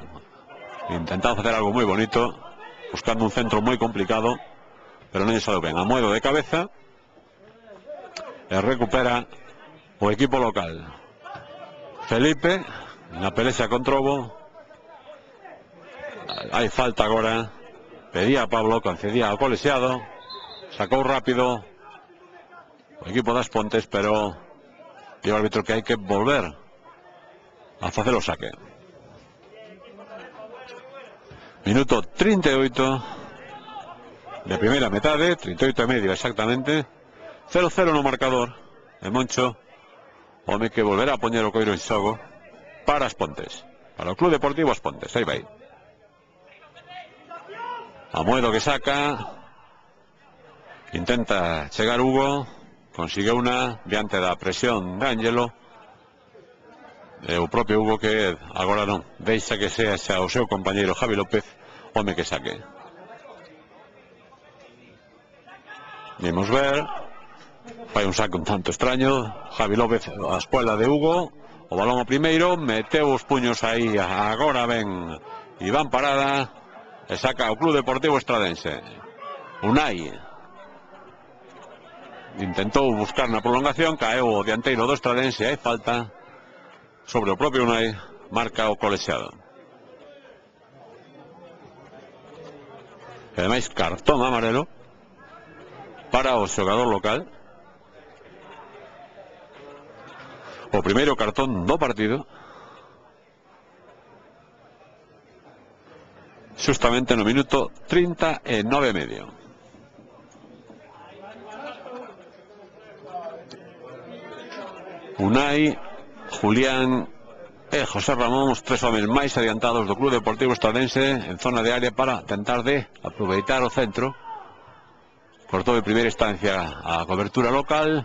intentando facer algo moi bonito, buscando un centro moi complicado, pero non lle saliu ben. Amoedo de cabeza e recupera o equipo local. Felipe na pelexa con Trobo. Hai falta agora. Pedía a Pablo, concedía ao colexiado, sacou rápido o equipo das Pontes, pero digo ao árbitro que hai que volver a facer o saque. Minuto 38 de primeira metade, 38 e medio exactamente, 0-0 no marcador. E Moncho, home que volverá a poñer o coiro en xogo para as Pontes, para o Club Deportivo As Pontes. Aí vai Amoedo que saca, intenta chegar Hugo, consigue una diante da presión de Ángelo, e o propio Hugo que agora non deixa que sea xa o seu compañeiro Javi López home que saque. Vimos ver, fai un saque un tanto extraño, Javi López a espuela de Hugo, o balón ao primeiro, meteu os puños aí, agora ven Iván Parada, e saca o Club Deportivo Estradense. Unai intentou buscar na prolongación, caeu o dianteiro do Estradense, hai falta sobre o propio Unai, marca o colexiado. E ademais cartón amarelo para o xogador local, o primeiro cartón do partido, justamente no minuto 39 e medio. Unai, Julián e José Ramón, os tres homes máis adiantados do Club Deportivo Estradense en zona de área para tentar de aproveitar o centro. Cortou de primeira instancia a cobertura local,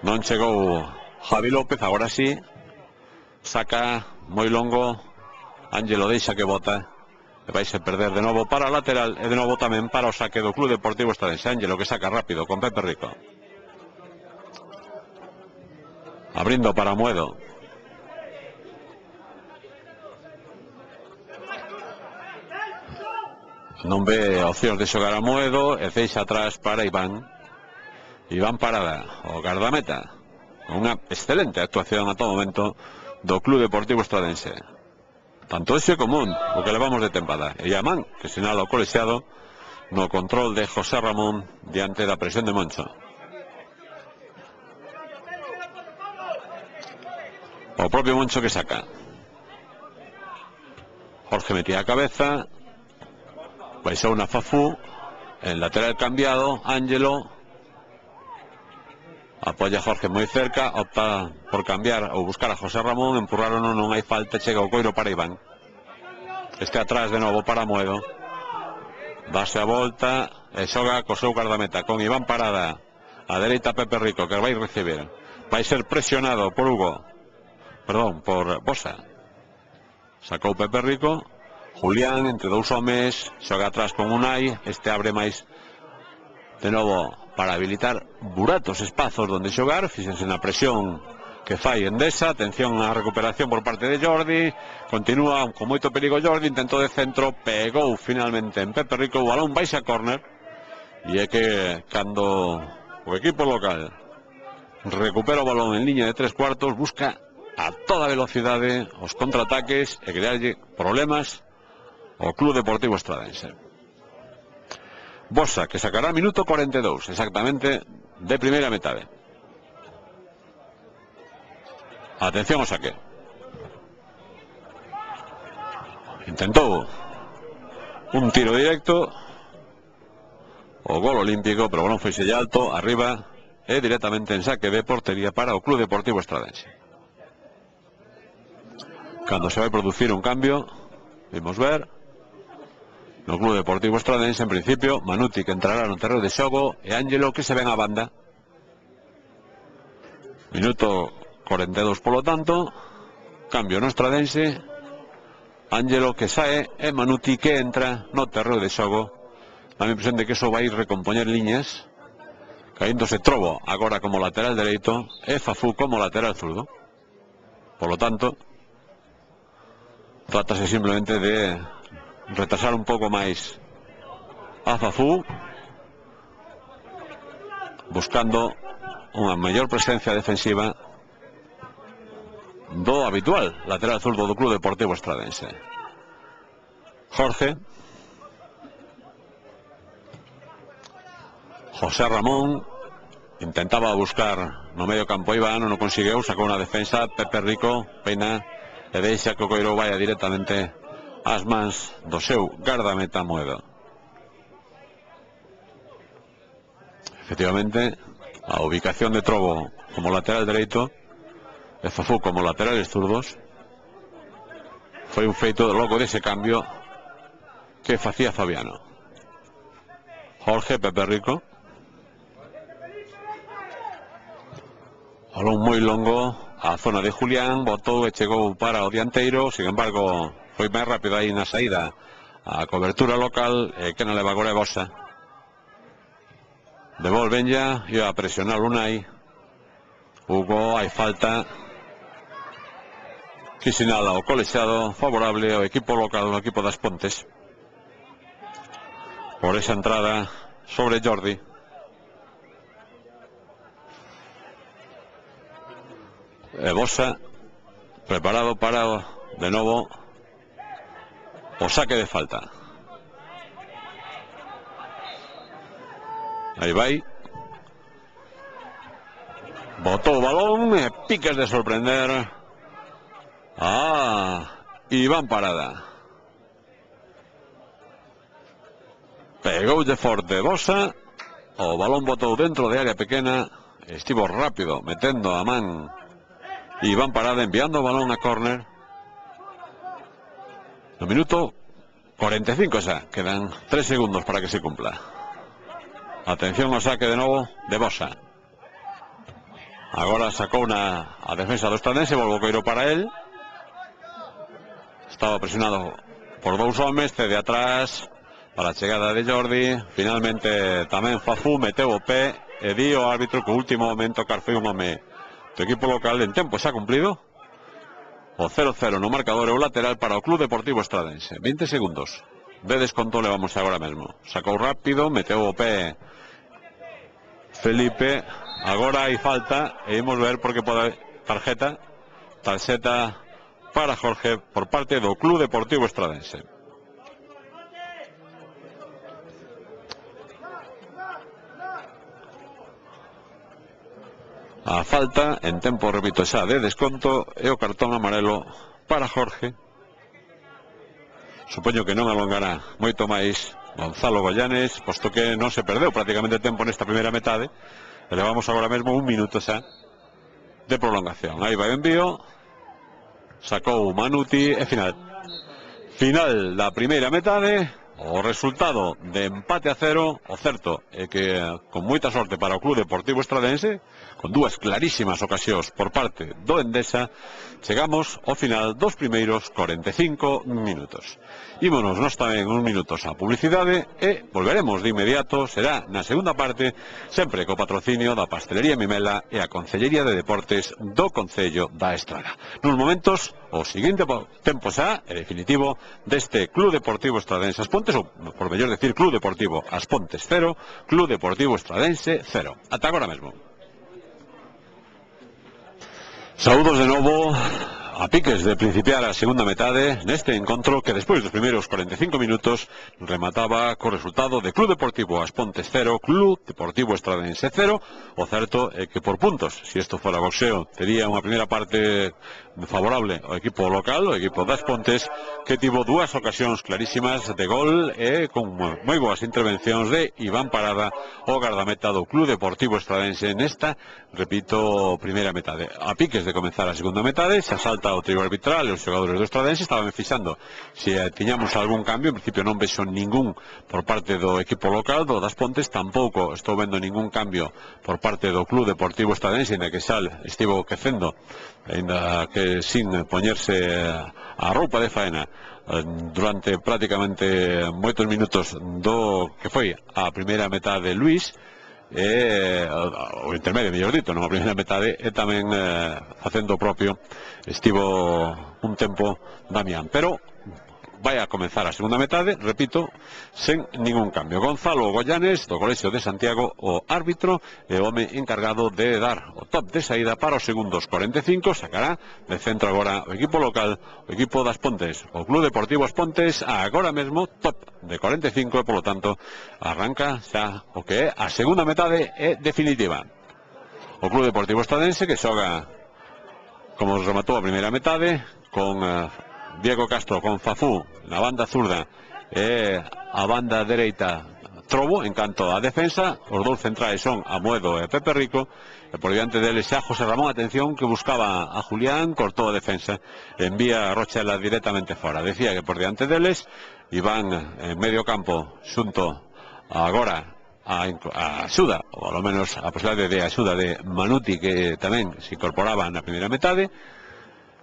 non chegou Javi López, agora sí, saca moi longo, Ángelo deixa que bota, e vais a perder de novo para a lateral e de novo tamén para o saque do Club Deportivo Estradense. Ángelo que saca rápido con Pepe Rico, abrindo para Amoedo, non ve opcións de xogar a Amoedo e deixa atrás para Iván Parada, o guardameta. Unha excelente actuación a todo momento do Club Deportivo Estradense, tanto ese común o que levamos de tempada, e Yamán que sinala o colexiado no control de José Ramón diante da presión de Moncho. O propio Moncho que saca, Jorge metía a cabeza, baixou una Fafú, en lateral cambiado Ángelo, Apoya Jorge moi cerca, opta por cambiar ou buscar a José Ramón, empurraron, non hai falta, chega o coiro para Iván. Este atrás de novo para Moedo. Dase a volta e xoga co seu guardameta con Iván Parada. A dereita Pepe Rico, que vai recibir. Vai ser presionado por Hugo. Perdón, por Bosa. Sacou Pepe Rico. Julián entre dous homes, xoga atrás con Unai. Este abre máis de novo para habilitar buratos, espazos donde xogar. Fíxense na presión que fai Endesa. Atención á recuperación por parte de Jordi. Continúa con moito perigo Jordi. Intento de centro, pegou finalmente en Pepe Rico. O balón baixa a córner. E é que cando o equipo local recupera o balón en liña de 3/4, busca a toda velocidade os contraataques e crearlle problemas ao Club Deportivo Estradense. Bosa, que sacará minuto 42 exactamente de primeira metade. Atención ao saque. Intentou un tiro directo, o gol olímpico, pero o balón foi sella alto, arriba, e directamente en saque de portería para o Club Deportivo Estradense. Cando se vai producir un cambio, vimos ver, no Club Deportivo Estradense, en principio, Manuti, que entrará no terreno de xogo, e Ángelo, que se ven á banda. Minuto 42, polo tanto, cambio no Estradense, Ángelo que sae e Manuti que entra no terreno de xogo. Dá a impresión de que iso vai recompoñer liñas, caíndose Trobo agora como lateral dereito e Fafú como lateral zurdo. Por lo tanto, trátase simplemente de retrasar un pouco máis a Fafú, buscando unha mellor presencia defensiva do habitual lateral zurdo do Club Deportivo Estradense. Jorge, José Ramón intentaba buscar no medio campo Iván, non o conseguiu, sacou unha defensa, Pepe Rico peina e deixa que o coiro vaya directamente ás mans do seu gardameta Moedo. Efectivamente, a ubicación de Trobo como lateral dereito e Fafú como laterales zurdos foi un feito logo dese cambio que facía Fabiano. Jorge, Pepe Rico, balón moi longo a zona de Julián, botou e chegou para o dianteiro, sin embargo foi máis rápido aí na saída a cobertura local e que non leva agora Bosa. Devolven ya e a presionar Unai. Hugo, hai falta que sinala o colexiado favorable ao equipo local, o equipo das Pontes, por esa entrada sobre Jordi. E Bosa preparado para de novo o saque de falta. Aí vai, botou o balón e piques de sorprender Iván Parada. Pegou de forte Bosa, o balón botou dentro de área pequena, estivo rápido metendo a man Iván Parada, enviando o balón a córner. No minuto 45 xa, quedan 3 segundos para que se cumpla. Atención ao saque de novo de Bosa. Agora sacou a defensa do Estradense, volvo coiro para él. Estaba presionado por dous homes, cede atrás para a chegada de Jordi. Finalmente tamén Fafú meteu o pé e di o árbitro que o último momento car foi un home do equipo local en tempo xa cumplido. O 0-0 no marcador e o lateral para o Club Deportivo Estradense. 20 segundos de desconto levamos agora mesmo. Sacou rápido, meteu o pé Felipe. Agora hai falta e imos ver porque pode tarxeta para Jorge por parte do Club Deportivo Estradense. A falta en tempo, repito, xa de desconto e o cartón amarelo para Jorge. Supoño que non alongará moito máis Gonzalo Goyanes, posto que non se perdeu prácticamente tempo nesta primeira metade Elevamos agora mesmo 1 minuto xa de prolongación. Aí vai o envío, sacou Manuti e final. Final da primeira metade, o resultado de empate a 0. O certo é que con moita sorte para o Club Deportivo Estradense, con dúas clarísimas ocasións por parte do Endesa, chegamos ao final dos primeiros 45 minutos. Ímonos nós tamén uns minutos a publicidade e volveremos de inmediato, será na segunda parte, sempre co patrocinio da Pastelería Mimela e a Concellería de Deportes do Concello da Estrada. Nuns momentos, o seguinte tempo xa, é definitivo, deste Club Deportivo Estradense As Pontes, ou por mellor decir Club Deportivo As Pontes 0, Club Deportivo Estradense 0. Ata agora mesmo. Saúdos de novo, a piques de principiar a segunda metade neste encontro que despois dos primeiros 45 minutos remataba co resultado de Club Deportivo As Pontes 0, Club Deportivo Estradense 0. O certo é que por puntos, se isto fora boxeo, tería unha primeira parte favorable ao equipo local, o equipo das Pontes, que tivo dúas ocasións clarísimas de gol e con moi boas intervencións de Iván Parada, o gardameta do Club Deportivo Estradense nesta, repito, primeira metade. A piques de comenzar a segunda metade, se asalta o trío arbitral e os xogadores do Estradense estaban fixando se tiñamos algún cambio. En principio non vexo ningún por parte do equipo local do das Pontes, tampouco estou vendo ningún cambio por parte do Club Deportivo Estradense, ainda que Sal estivo quecendo, ainda que sin poñerse a roupa de faena durante prácticamente moitos minutos do que foi a primeira metade de Luís, o intermedio, mellor dito, non a primeira metade, e tamén facendo o propio estivo un tempo Damián, pero vai a comenzar a segunda metade, repito, sen ningún cambio. Gonzalo Goyanes, do Colexio de Santiago, o árbitro e o home encargado de dar o top de saída para os segundos 45, sacará de centro agora o equipo local, o equipo das Pontes, o Club Deportivo As Pontes, agora mesmo top de 45 e, polo tanto, arranca xa o que é a segunda metade é definitiva. O Club Deportivo Estradense que xoga como rematou a primeira metade, con Diego Castro con Fafú na banda zurda e a banda dereita Trobo, en canto a defensa. Os dous centrais son Amuedo e Pepe Rico, e por diante deles xa José Ramón, atención, que buscaba a Julián, cortou a defensa, envía a Rochela directamente fora. Decía que por diante deles iban en medio campo xunto agora a axuda, ou ao menos a posibilidade de axuda de Manuti, que tamén se incorporaba na primeira metade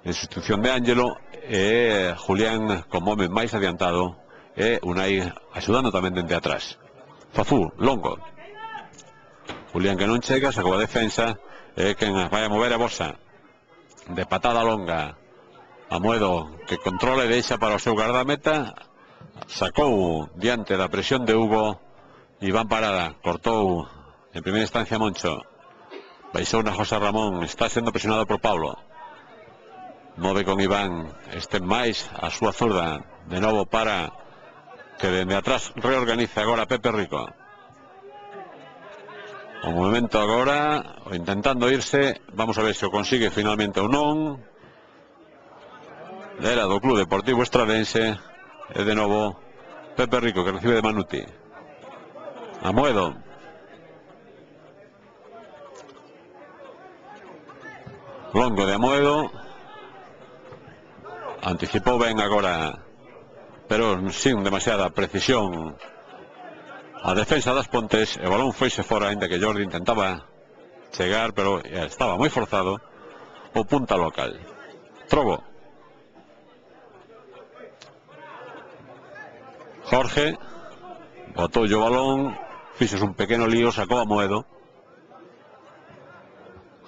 en sustitución de Ángelo, e Julián como home máis adiantado, e Unai axudando tamén dende atrás. Fafú, longo, Julián que non chega, sacou a defensa, e quen vai a mover a bosa de patada longa. Amuedo que controla e deixa para o seu guardameta, sacou diante da presión de Hugo. Iván Parada cortou en primeira instancia Moncho, baixou na José Ramón, está sendo presionado por Pablo, move con Iván, este máis a súa zurda, de novo para que dende atrás reorganiza agora Pepe Rico. O movimento agora, intentando irse, vamos a ver se o consigue finalmente ou non. Era do Club Deportivo Estradense, e de novo Pepe Rico que recibe de Manuti. Amuedo, longo de Amuedo, anticipou ben agora, pero sin demasiada precisión, a defensa das Pontes. E o balón foise fora, ainda que Jordi intentaba chegar, pero estaba moi forzado o punta local. Trobo, Jorge botou o balón, fixos un pequeno lío, sacou a Moedo.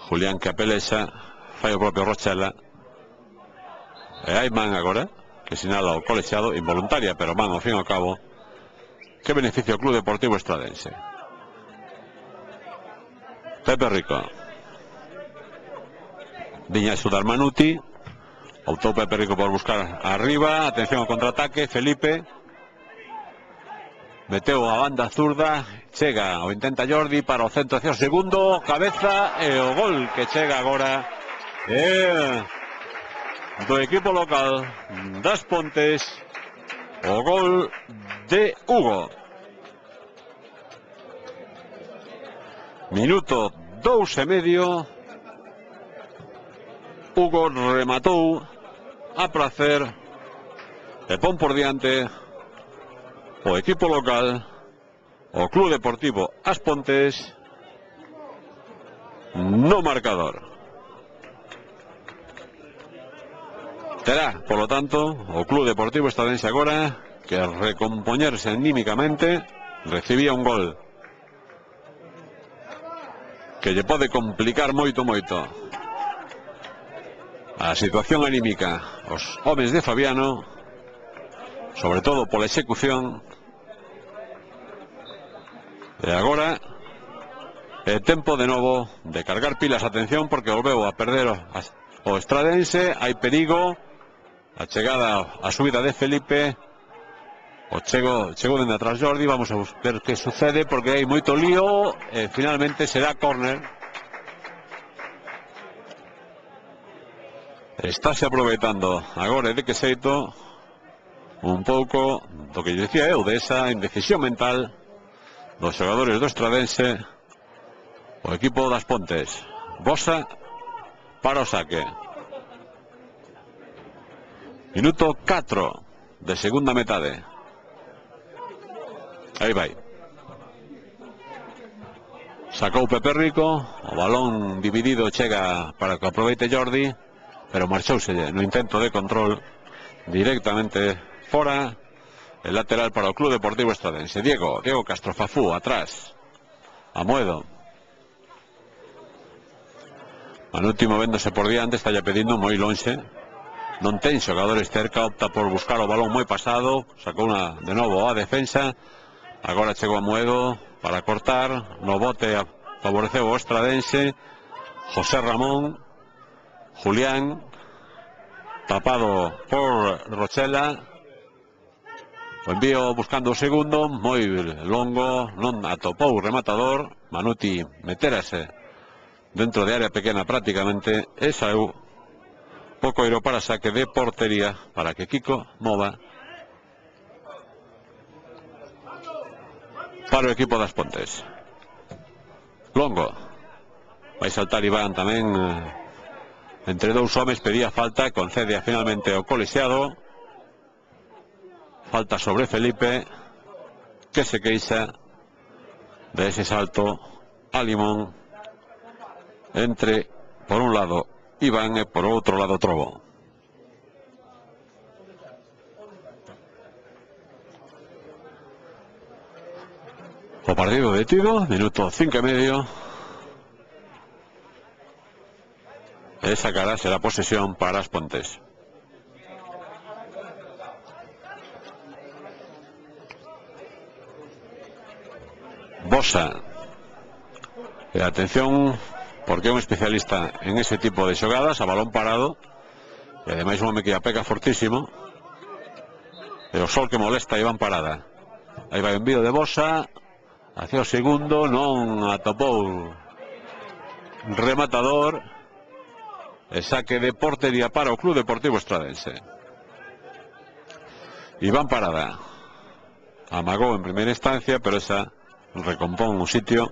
Julián que apelexa, fai o propio Rochela, e hai man agora que sinala o colexiado, involuntaria, pero man ao fin e ao cabo, que beneficia o Club Deportivo Estradense. Pepe Rico viña a xudar Manuti, optou Pepe Rico por buscar arriba, atención ao contraataque, Felipe meteu a banda zurda, chega o intenta Jordi para o centro hacia o segundo, cabeza, e o gol que chega agora do equipo local das Pontes, o gol de Hugo. Minuto 2,5. Hugo rematou a prazer e pon por diante o equipo local, o Club Deportivo As Pontes, no marcador. Terá, polo tanto, o Club Deportivo Estradense agora que recompoñerse anímicamente. Recibía un gol que lle pode complicar moito a situación anímica os homes de Fabiano, sobre todo pola execución. E agora é tempo de novo de cargar pilas. Atención, porque volveu a perder o Estradense. Hai perigo. A chegada, a subida de Felipe. O chegou dende atrás Jordi. Vamos a ver que sucede, porque hai moito lío e finalmente será córner. Estáse aproveitando agora de que xeito un pouco do que dicía eu, de esa indecisión mental dos xogadores do Estradense. O equipo das Pontes. Bosa para o saque. Minuto 4 de segunda metade. Aí vai. Sacou Pepe Rico. O balón dividido chega para que aproveite Jordi, pero marchouse no intento de control directamente fora. El lateral para o Club Deportivo Estradense. Diego Castro Fafú atrás. Amoedo. Manuti movéndose por diante, está ya pedindo moi lonxe. Non ten xogadores cerca, opta por buscar o balón moi pasado. Sacou de novo a defensa. Agora chegou Amoedo para cortar. No bote favoreceu o Estradense. José Ramón. Julián. Tapado por Rochela. O envío buscando o segundo. Moi longo. Non atopou o rematador. Manuti meterase dentro de área pequena prácticamente. E saiu Pocoiro para saque de portería para que Kiko mova para o equipo das Pontes. Longo. Vai saltar Iván tamén entre dous homes, pedía falta, concede finalmente o colexiado. Falta sobre Felipe, que se queixa de ese salto a Limón entre, por un lado, Iván e por outro lado Trobo. O partido detido, minuto 5,5. Esa cara será posesión para as Pontes. Bosa. E atención, porque é un especialista en ese tipo de xogadas, a balón parado, e ademais un home que a pega fortísimo, e o sol que molesta a Iván Parada. Aí vai o envío de Bosa hacia o segundo, non atopou rematador, e saque de portería para o Club Deportivo Estradense. Iván Parada amagou en primeira instancia, pero esa recompón o sitio,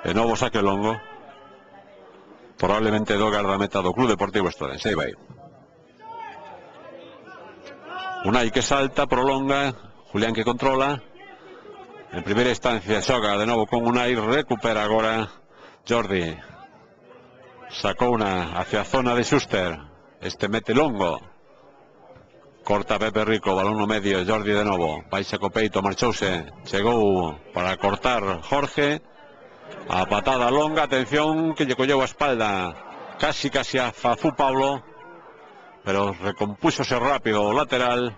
e novo saque longo, probablemente do gardameta do Club Deportivo Estradense. Aí vai Unai, que salta, prolonga. Julián, que controla. En primeira instancia xoga de novo con Unai, recupera agora Jordi. Sacou hacia a zona de Schuster. Este mete longo. Corta Pepe Rico, balón no medio. Jordi de novo, baixa co peito, marchouse. Chegou para cortar Jorge. A patada longa, atención, que lle colleu a espalda casi a Fafú Pablo, pero recompúxose rápido o lateral.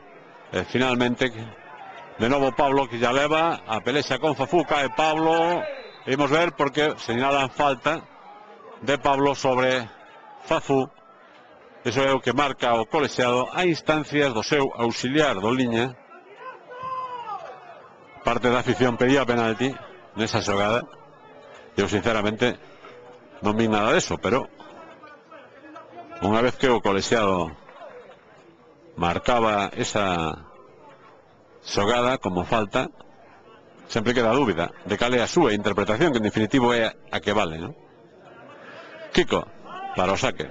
E finalmente de novo Pablo, que ya leva a pelexa con Fafú. Cae Pablo. Vimos ver porque señalan falta de Pablo sobre Fafú. Iso é o que marca o colexiado a instancias do seu auxiliar do liña. Parte da afición pedía penalti nesa xogada. Eu sinceramente non vi nada deso, pero unha vez que o colexiado marcaba esa xogada como falta, sempre queda a dúbida de cal é a súa interpretación, que en definitivo é a que vale, non? Kiko, para o saque.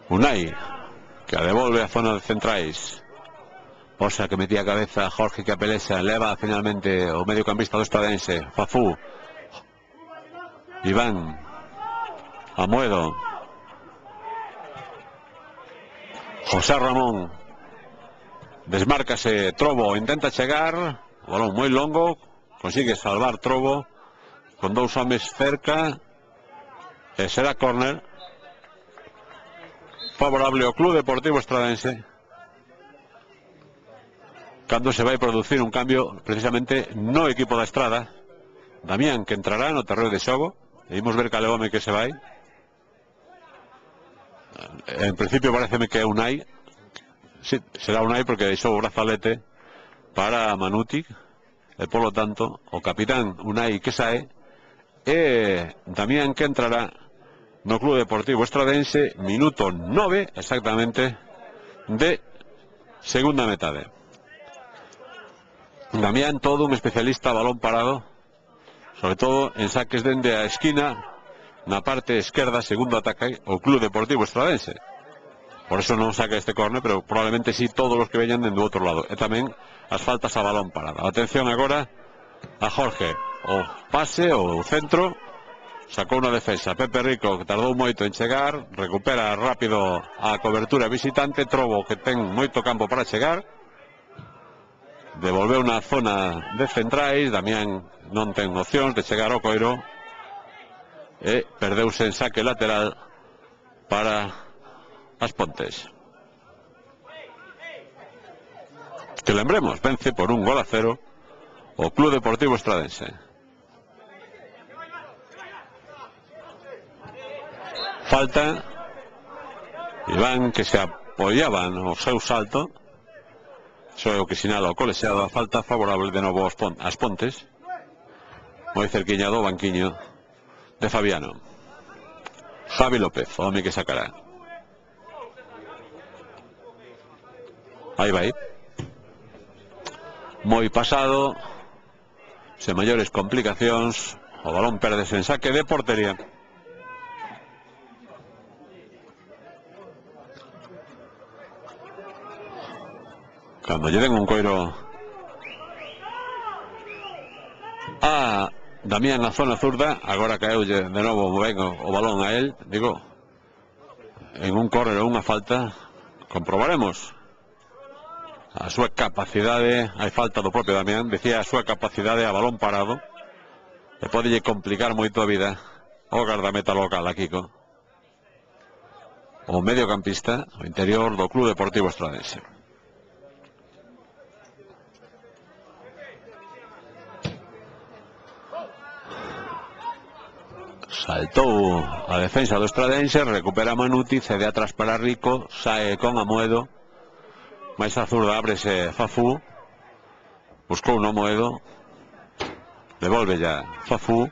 Unai, que a devolve a zona de centrais. Osa que metía a cabeza Jorge que a pelesa, leva finalmente o mediocampista do Estradense, Fafú. Iván, Amoedo, José Ramón, desmárcase Trobo, intenta chegar, o balón moi longo, consigue salvar Trobo, con dous homes cerca, e será córner favorable ao Club Deportivo Estradense, cando se vai producir un cambio precisamente no equipo da Estrada. Damián, que entrará no terreo de xogo, e imos ver cal é o home que se vai. En principio pareceme que é Unai. Sí, será Unai porque deixou o brazalete para Manuti, e polo tanto o capitán Unai que sae, e Damián que entrará no Club Deportivo Estradense, minuto 9 exactamente de segunda metade. Damián, todo un especialista a balón parado, sobre todo en saques dende a esquina, na parte esquerda, segundo ataque o Club Deportivo Estradense. Por eso non saca este córner, pero probablemente sí todos os que veñan dende do outro lado. E tamén as faltas a balón parado. Atención agora a Jorge, o pase, o centro, sacou unha defensa. Pepe Rico, que tardou moito en chegar, recupera rápido a cobertura visitante. Trobo, que ten moito campo para chegar, devolveu na zona de centrais. Damián non ten opcións de chegar ao coiro e perdeuse en saque lateral para As Pontes, que lembremos, vence por 1-0 o Club Deportivo Estradense. Falta Iván, que se apoiaba no seu salto. Iso é o que sinala o colexiado. A falta favorable de novo As Pontes, moi cerquiña do banquiño de Fabiano. Javi López, o home que sacará. Aí vai, moi pasado, sen maiores complicacións, o balón perdese en saque de portería. Cando lle den un coiro a Damián na zona zurda, agora caeulle de novo ben o balón a él, digo, en un córner ou unha falta, comprobaremos a súa capacidade. Hai falta do propio Damián, decía a súa capacidade a balón parado, e podelle complicar moito a vida o gardameta local a Kiko, o mediocampista, o interior do Club Deportivo Estradense. Saltou a defensa do Estradense, recupera Manuti, cede atrás para Rico, sae con Amoedo, máis a zurda ábrese Fafú, buscou no Amoedo, devolve ya Fafú,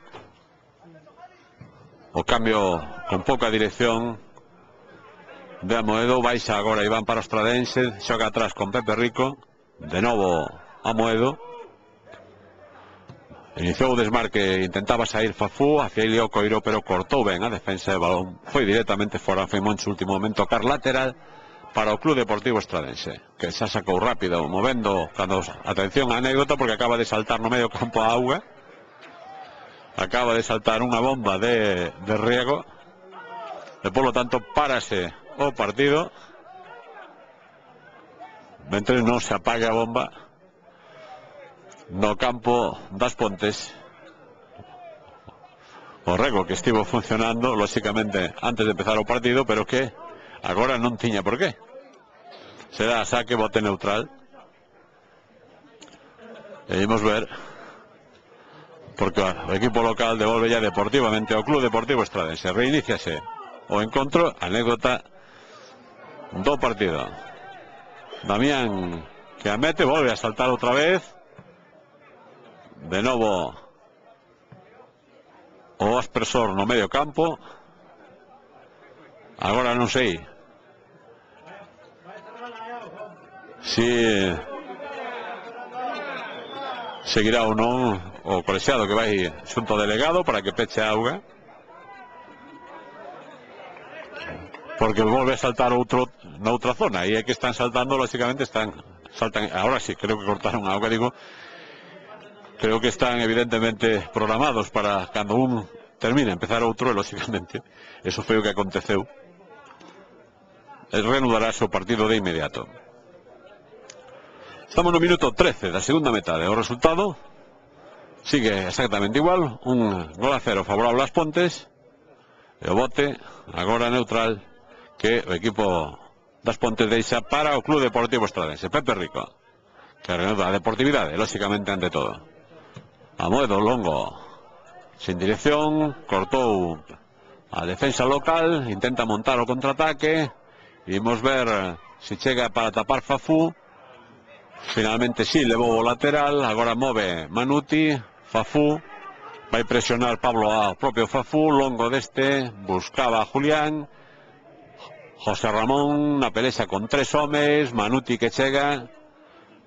o cambio con pouca dirección de Amoedo, baixa agora Iván para o Estradense, xoga atrás con Pepe Rico, de novo Amoedo, iniciou o desmarque, intentaba sair Fafú, hacia ele o coiro, pero cortou ben a defensa de balón, foi directamente fora. Foi Moncho último momento tocar lateral para o Club Deportivo Estradense, que xa sacou rápido, movendo, cando, atención a anécdota, porque acaba de saltar no medio campo a auga, acaba de saltar unha bomba de riego, e polo tanto párase o partido, mentre non se apague a bomba no campo das Pontes. O rego que estivo funcionando, lóxicamente, antes de empezar o partido, pero que agora non tiña por qué. Será saque, bote neutral. E imos ver, porque o equipo local devolve ya deportivamente ao Club Deportivo Estradense. Reiníciase o encontro, anécdota do partido. Damián, que a mete, volve a saltar outra vez. De novo o aspersor no medio campo. Agora non sei si seguirá ou non o colexiado que vai xunto ao delegado para que peche a auga, porque volve a saltar outro noutra zona, e é que están saltando, lógicamente saltan, ahora sí, creo que cortaron a auga, digo, creo que están evidentemente programados para cando un termina empezar outro, e lógicamente eso foi o que aconteceu. Reanudarase o partido de inmediato. Estamos no minuto 13 da segunda metade. O resultado sigue exactamente igual, 1-0 favorable ás Pontes, e o bote agora neutral que o equipo das Pontes deixa para o Club Deportivo Estradense. Pepe Rico, que reanuda a deportividade, lógicamente, ante todo. Amoedo longo, sin dirección, cortou a defensa local, intenta montar o contraataque. Imos ver se chega para tapar Fafú. Finalmente sí, levou o lateral. Agora move Manuti. Fafú vai presionar Pablo ao propio Fafú. Longo deste, buscaba a Julián. José Ramón na pelexa con 3 homes. Manuti que chega,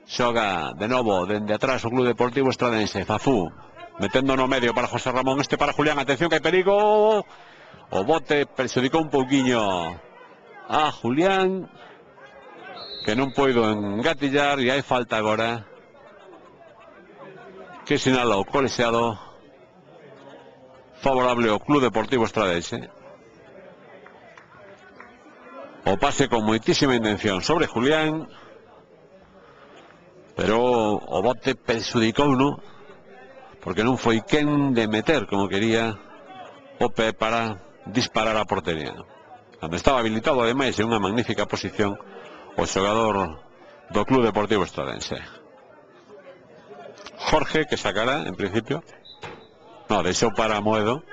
xoga de novo dende atrás o Club Deportivo Estradense. Fafú metendo no medio para José Ramón, este para Julián. Atención que hai perigo. O bote perxudicou un pouquiño a Julián, que non poido engatillar, e hai falta agora que sinala o colexiado favorable ao Club Deportivo Estradense. O pase con moitísima intención sobre Julián, pero o bote perxudicouno porque non foi quen de meter como quería o pé para disparar a portería, cando estaba habilitado ademais en unha magnífica posición o xogador do Club Deportivo Estradense. Jorge, que sacará en principio, no, deixou para Amoedo.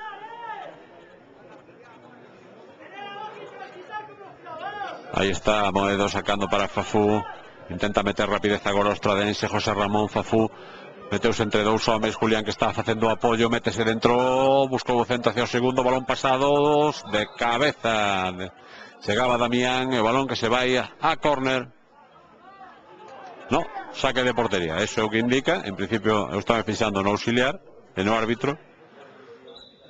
Aí está Amoedo sacando para Fafú, intenta meter rapidez agora o Estradense. José Ramón, Fafú meteuse entre dous homes, Julián que está facendo apoio, métese dentro, buscou o centro hacia o segundo, balón pasado de cabeza, chegaba Damián, e o balón que se vai a córner. No, saque de portería, eso é o que indica. En principio eu estaba fixando no auxiliar e no árbitro,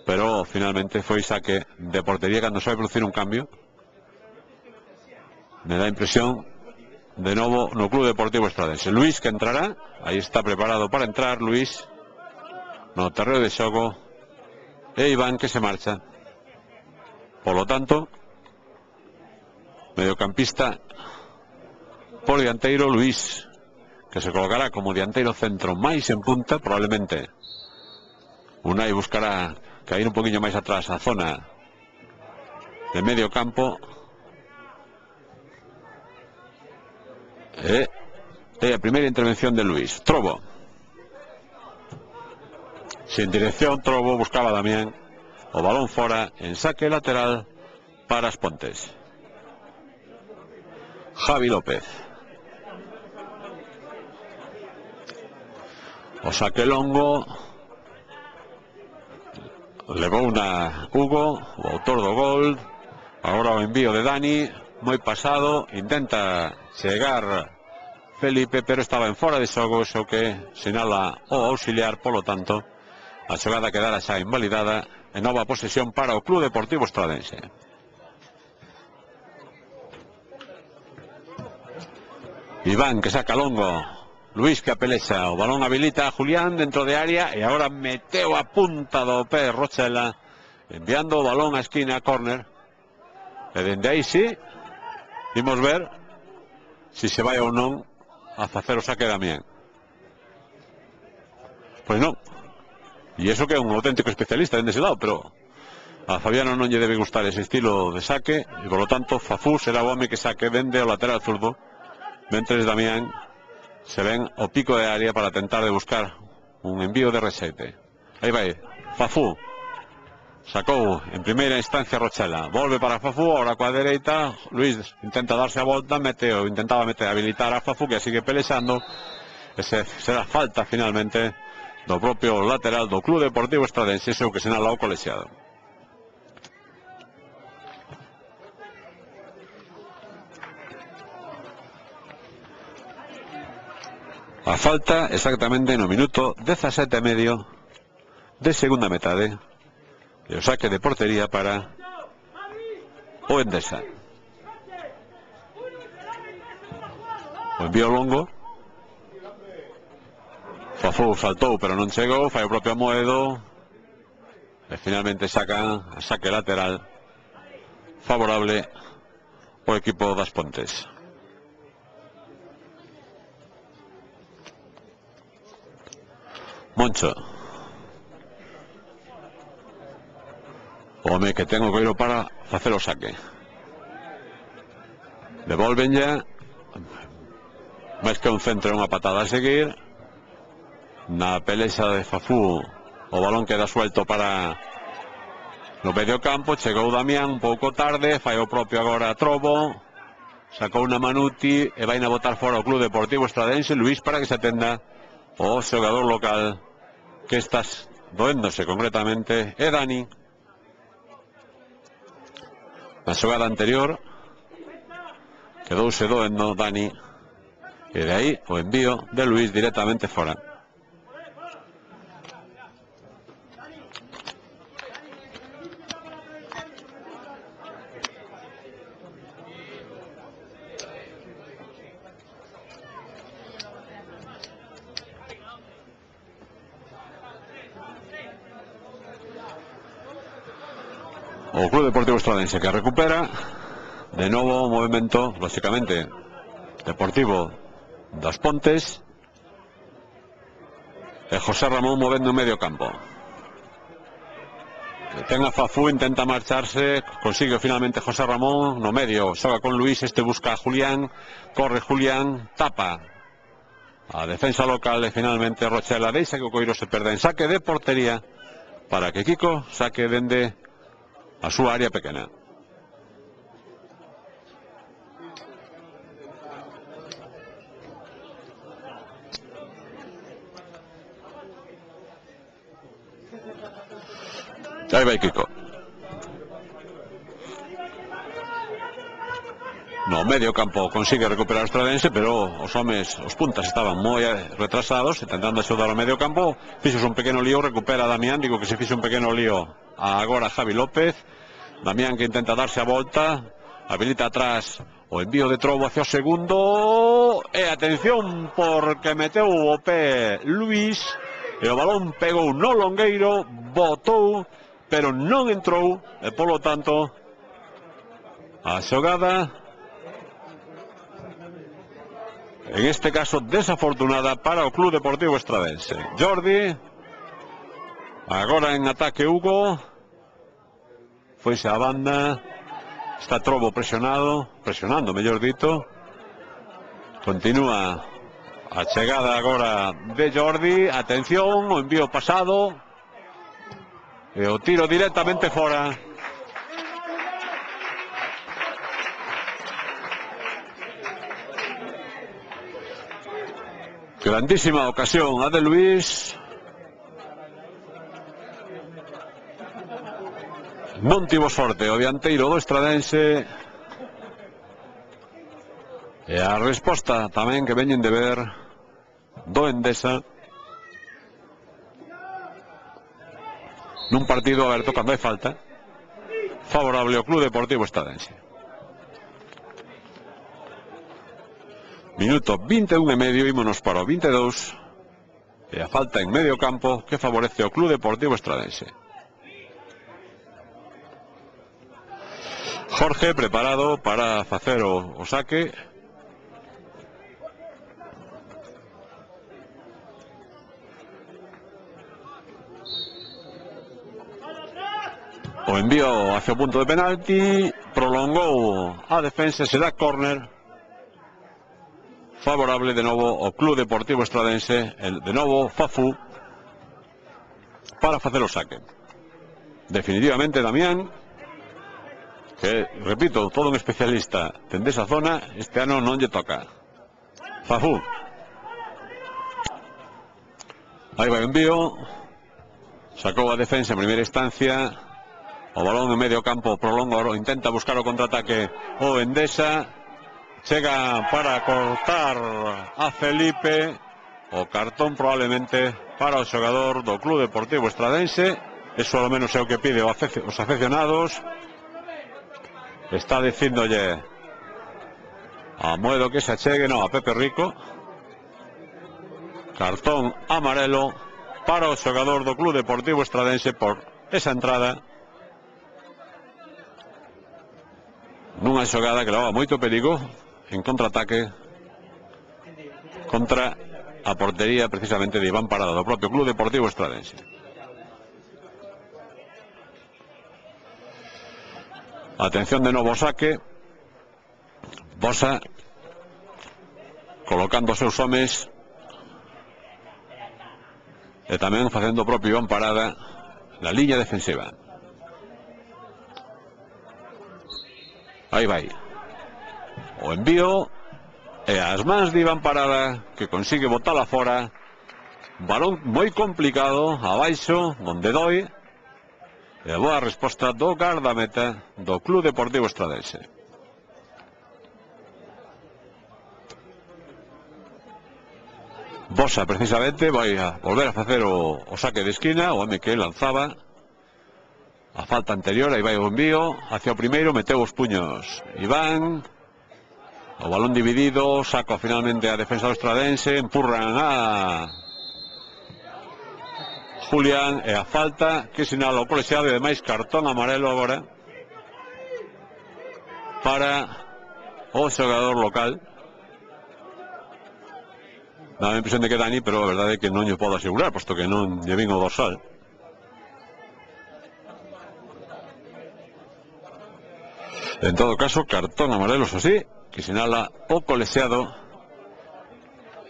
pero finalmente foi saque de portería cando se vai producir un cambio. Me dá impresión de novo no Club Deportivo Estradense. Luís que entrará, aí está preparado para entrar Luís no terreo de xogo, e Iván que se marcha. Por lo tanto, mediocampista por dianteiro Luís, que se colocará como dianteiro centro máis en punta. Probablemente Unai buscará caer un poquinho máis atrás a zona de medio campo. É a primeira intervención de Luís. Trobo, sin dirección, Trobo buscaba Damián, o balón fora en saque lateral para as Pontes. Javi López, o saque longo, levou na Hugo, o autor do gol. Agora o envío de Dani, moi pasado, intenta chegar Felipe, pero estaba en fora de xogo, xo que sinala o auxiliar. Polo tanto, a xogada quedara xa invalidada e nova posesión para o Club Deportivo Estradense. Iván que saca longo, Luís que apelexa, o balón habilita a Julián dentro de área, e agora meteu a punta do pé Rochela, enviando o balón a esquina, a córner. E dende aí sí, imos ver se se vai ou non a facer o saque Damián. Pois non, e iso que é un auténtico especialista dende ese lado, pero a Fabiano non lle debe gustar ese estilo de saque, e por lo tanto Fafú será o home que saque dende o lateral zurdo, mentres Damián se ven o pico de área para tentar de buscar un envío de reseite. Aí vai Fafú, sacou en primeira instancia Rochela, volve para Fafú, ahora coa dereita Luís intenta darse a volta, intentaba habilitar a Fafú, que sigue pelexando, e será falta finalmente do propio lateral do Club Deportivo Estradense, iso que sinala o colexiado. A falta exactamente no minuto 17,5 de segunda metade. E o saque de portería para o Endesa. O envío longo. Fafú saltou pero non chegou, fai o propio Amoedo e finalmente sacan a saque lateral favorable ao equipo das Pontes. Moncho, o home que ten o coiro para facer o saque. Devolven ya, máis que un centro e unha patada a seguir. Na pelexa de Fafú o balón queda suelto para no medio campo. Chegou Damián un pouco tarde, fai o propio agora Trobo, sacou na Manuti e vai na botar fora o Club Deportivo Estradense. Luís, para que se atenda o xogador local que estás doéndose concretamente é Dani. Na xogada anterior quedouse doendo Dani e de aí o envío de Luís directamente fora. O Club Deportivo Estradense que recupera de novo o movimento, lógicamente, deportivo das Pontes, e José Ramón movendo en medio campo. Ten a Fafú, intenta marcharse, consigue finalmente José Ramón no medio, xoga con Luís, este busca a Julián, corre Julián, tapa a defensa local e finalmente Rochela deixa que o coiro se perde en saque de portería para que Kiko saque dende a súa área pequena. Aí vai Kiko. No medio campo consigue recuperar o Estradense, pero os homes, os puntas estaban moi retrasados, intentando axudar o medio campo. Fixos un pequeno lío, recupera Damián, digo que se fixe un pequeno lío agora Javi López. Damián que intenta darse a volta, habilita atrás o envío de Trobo hacia o segundo, e atención porque meteu o pé Luís e o balón pegou no longueiro, botou pero non entrou e polo tanto a xogada en este caso desafortunada para o Club Deportivo Estradense. Jordi agora en ataque. Hugo foise a banda, está Trobo presionando mellor dito, continúa a chegada agora de Jordi, atención, o envío pasado e o tiro directamente fora. Grandísima ocasión a de Luís. Non tivo sorte o dianteiro do Estradense. E a resposta tamén que veñen de ver do Endesa nun partido aberto cando hai falta favorable ao Club Deportivo Estradense. Minuto 21,5, ímonos para o 22 e a falta en medio campo que favorece ao Club Deportivo Estradense. Jorge preparado para facer o saque. O envío hacia o punto de penalti, prolongou a defensa, será córner favorable de novo ao Club Deportivo Estradense, de novo Fafú para facer o saque. Definitivamente Damián, que, repito, todo un especialista dende esa zona, este ano non lle toca. Fafú. Aí vai o envío, sacou a defensa en primeira instancia, o balón en medio campo prolonga, intenta buscar o contraataque o Endesa, chega para cortar a Felipe o cartón probablemente para o xogador do Club Deportivo Estradense. Eso ao menos é o que pide os afeccionados. Está dicíndolle a Moedo que se achegue, no, a Pepe Rico. Cartón amarelo para o xogador do Club Deportivo Estradense por esa entrada nunha xogada que leva moito perigo en contraataque contra a portería precisamente de Iván Parada do propio Club Deportivo Estradense. Atención de novo saque. Bosa colocando os seus homes e tamén facendo o propio Iván Parada na liña defensiva. Aí vai o envío e as mans de Iván Parada, que consigue botala fora. Balón moi complicado abaixo, onde doi, e a boa resposta do guardameta do Club Deportivo Estradense. Bosa precisamente vai a volver a facer o saque de esquina, o home que lanzaba a falta anterior. Aí vai o envío hacia o primeiro, meteu os puños Iván, o balón dividido, saca finalmente a defensa do Estradense, empurran a Julián e a falta que sinala o colexiado, e ademais cartón amarelo agora para o xogador local. Dá a impresión de que Dani, pero a verdade é que non lle podo asegurar, posto que non lle vin o dorsal. En todo caso, cartón amarelo, eso sí, que sinala o colexiado,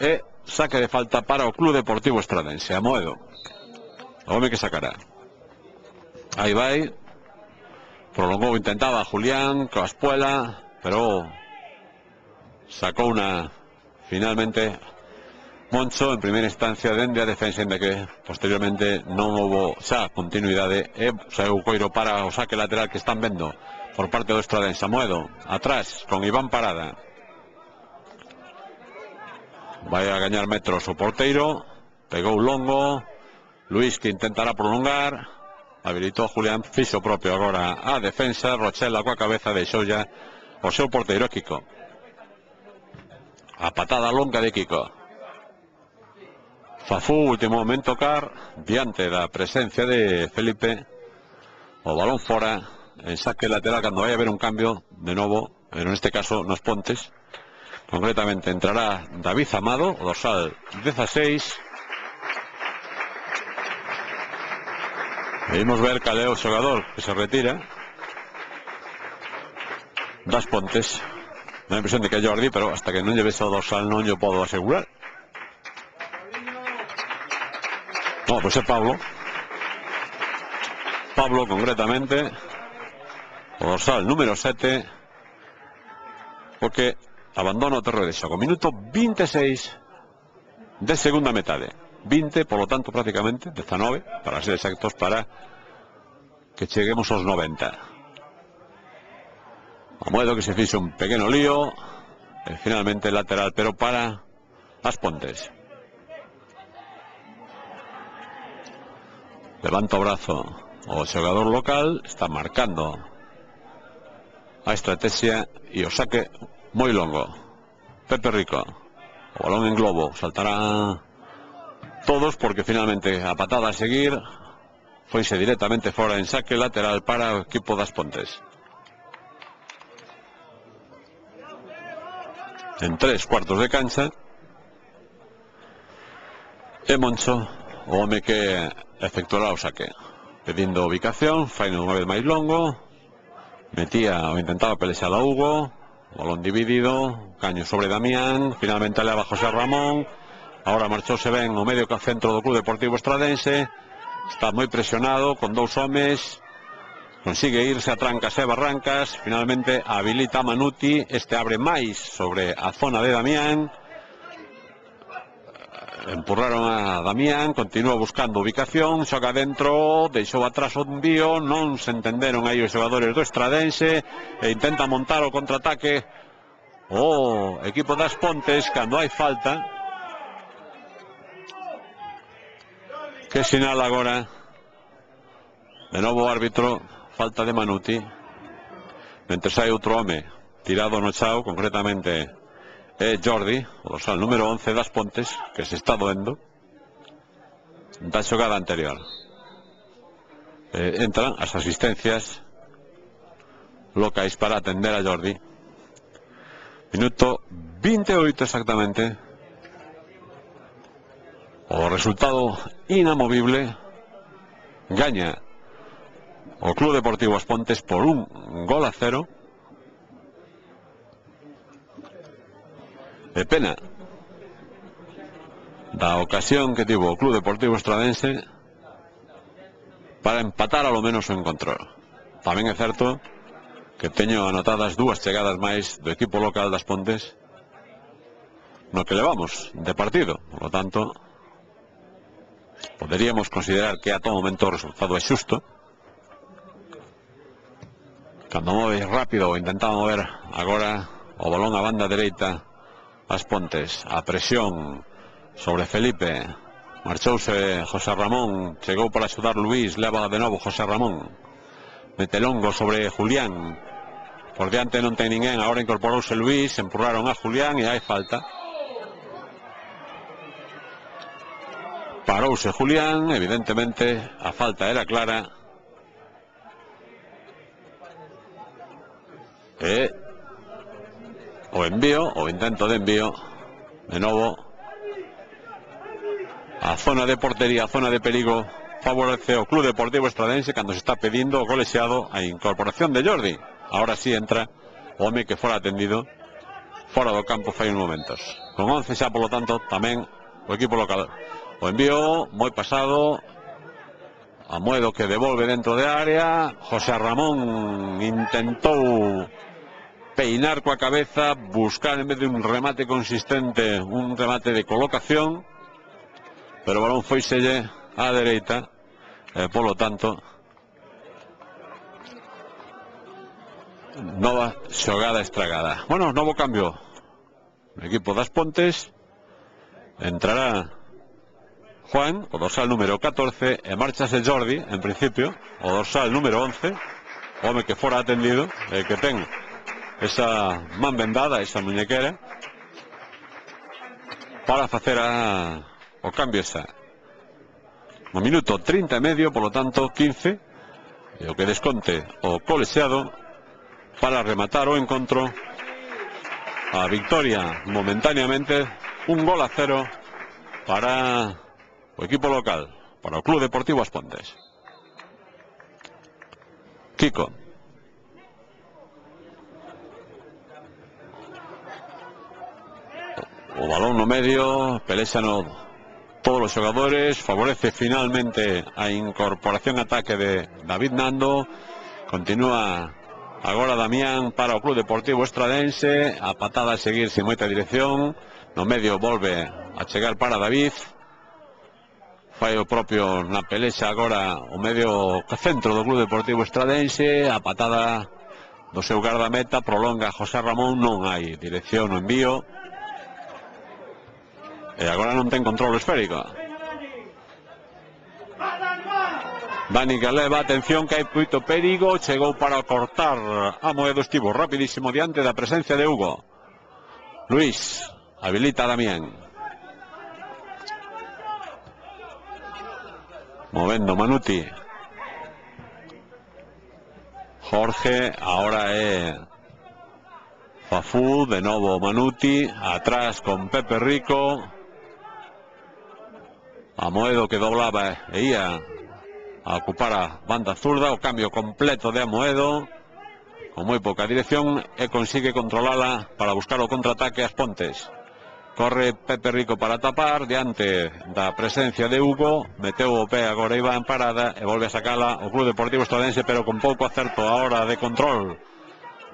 e saque de falta para o Club Deportivo Estradense. A Moedo, o home que sacará. Aí vai, prolongou, intentaba Julián coa espuela, pero sacou una finalmente Moncho en primeira instancia dende a defensa, ainda que posteriormente non houbo xa continuidade, e saiu coiro para o saque lateral que están vendo por parte do Estradense. Moedo, atrás, con Iván Parada. Vai a gañar metros o porteiro, pegou longo, Luis que intentará prolongar, habilitou Julián, fixo propio agora a defensa, Rochela coa cabeza deixou ya o seu porteiro Kiko. A patada longa de Kiko. Fafú, último momento car, diante da presencia de Felipe, o balón fora, en saque lateral cando vai a haber un cambio de novo, pero neste caso nos pontes. Concretamente entrará David Amado, o dorsal 16. Vimos ver cal é o xogador que se retira das pontes. Dá a impresión de que é Jordi, pero hasta que non lle ves o dorsal non lle podo asegurar. No, pois é Pablo. Pablo, concretamente, o dorsal número 7, o que abandona o terreo de xogo. Minuto 26 de segunda metade. 20, por lo tanto, prácticamente 19, para ser exactos, para que cheguemos aos 90. A Moedo que se fixe un pequeno lío, e finalmente lateral, pero para as pontes. Levanta o brazo o xogador local, está marcando a estrategia e o saque moi longo. Pepe Rico, o balón en globo, saltará todos porque finalmente a patada a seguir foise directamente fora en saque lateral para o equipo das Pontes. En 3/4 de cancha, e Moncho, o home que efectuará o saque, pedindo ubicación, faino unha vez máis longo, metía ou intentaba pelexar a Hugo, balón dividido, caño sobre Damián, finalmente leva José Ramón, agora marchouse ben o medio centro do Club Deportivo Estradense, está moi presionado, con dous homes, consigue irse a trancas e barrancas, finalmente habilita a Manuti, este abre máis sobre a zona de Damián, empurraron a Damián, continúa buscando ubicación, xoga dentro, deixou atrás o envío, non se entenderon aí os xogadores do Estradense e intenta montar o contraataque o equipo das Pontes cando hai falta. que sinala agora de novo o árbitro falta de Manuti, mentre hai outro home tirado no chao, concretamente é Jordi, o dorsal número 11 das Pontes, que se está doendo da xogada anterior. Entran as asistencias locais para atender a Jordi. Minuto 28 exactamente. O resultado inamovible, gaña o Club Deportivo As Pontes por 1-0. De pena da ocasión que tivo o Club Deportivo Estradense para empatar a lo menos o encontro. Tamén é certo que teño anotadas dúas chegadas máis do equipo local das Pontes no que levamos de partido. Por lo tanto, poderíamos considerar que a todo momento o resultado é xusto. Cando move rápido ou intentaba mover agora o balón a banda dereita As Pontes, a presión sobre Felipe, marchouse José Ramón, chegou para axudar Luís, leva de novo José Ramón, mete longo sobre Julián, por diante non ten ninguén, agora incorporouse Luís, empurraron a Julián e hai falta. Parouse Julián, evidentemente a falta era clara. E o envío, o intento de envío, de novo a zona de portería, a zona de perigo, favorece o Club Deportivo Estradense cando se está pedindo o colexiado a incorporación de Jordi. Ahora sí entra o home que fora atendido fora do campo fai uns momentos. Con 11 xa, polo tanto, tamén o equipo local. O envío moi pasado, Amoedo que devolve dentro de área, José Ramón intentou peinar coa cabeza, buscar en vez de un remate consistente, un remate de colocación, pero o balón foiselle á dereita, polo tanto, nova xogada estragada. Bueno, novo cambio no equipo das Pontes, entrará Juan, o dorsal número 14, e marchase Jordi, en principio, o dorsal número 11, o home que fora atendido, que ten esa man vendada, esa muñequera, para facer o cambio esa. No minuto 30 e medio, polo tanto 15, e o que desconte o colexiado para rematar o encontro. A victoria momentáneamente, 1-0 para o equipo local, para o Club Deportivo As Pontes. Kiko. O balón no medio, pelexano todos os xogadores, favorece finalmente a incorporación ataque de David Nando. Continúa agora Damián para o Club Deportivo Estradense, a patada a seguir sin moita dirección, no medio volve a chegar para David, fai o propio na pelexa agora o medio centro do Club Deportivo Estradense, a patada do seu gardameta, prolonga José Ramón, non hai dirección no envío. E agora non ten control esférico. Dani que leva, atención que hai moito perigo, chegou para cortar Amoedo, estivo rapidísimo diante da presencia de Hugo. Luís habilita a Damián, movendo Manuti. Jorge, ahora é Fafú, de novo Manuti, atrás con Pepe Rico. Amoedo que doblaba e ia a ocupar a banda zurda, o cambio completo de Amoedo, con moi pouca dirección, e consigue controlala para buscar o contraataque As Pontes. Corre Pepe Rico para tapar, diante da presencia de Hugo, meteu o pé agora Iván parada e volve a sacala o Club Deportivo Estradense, pero con pouco acerto a hora de control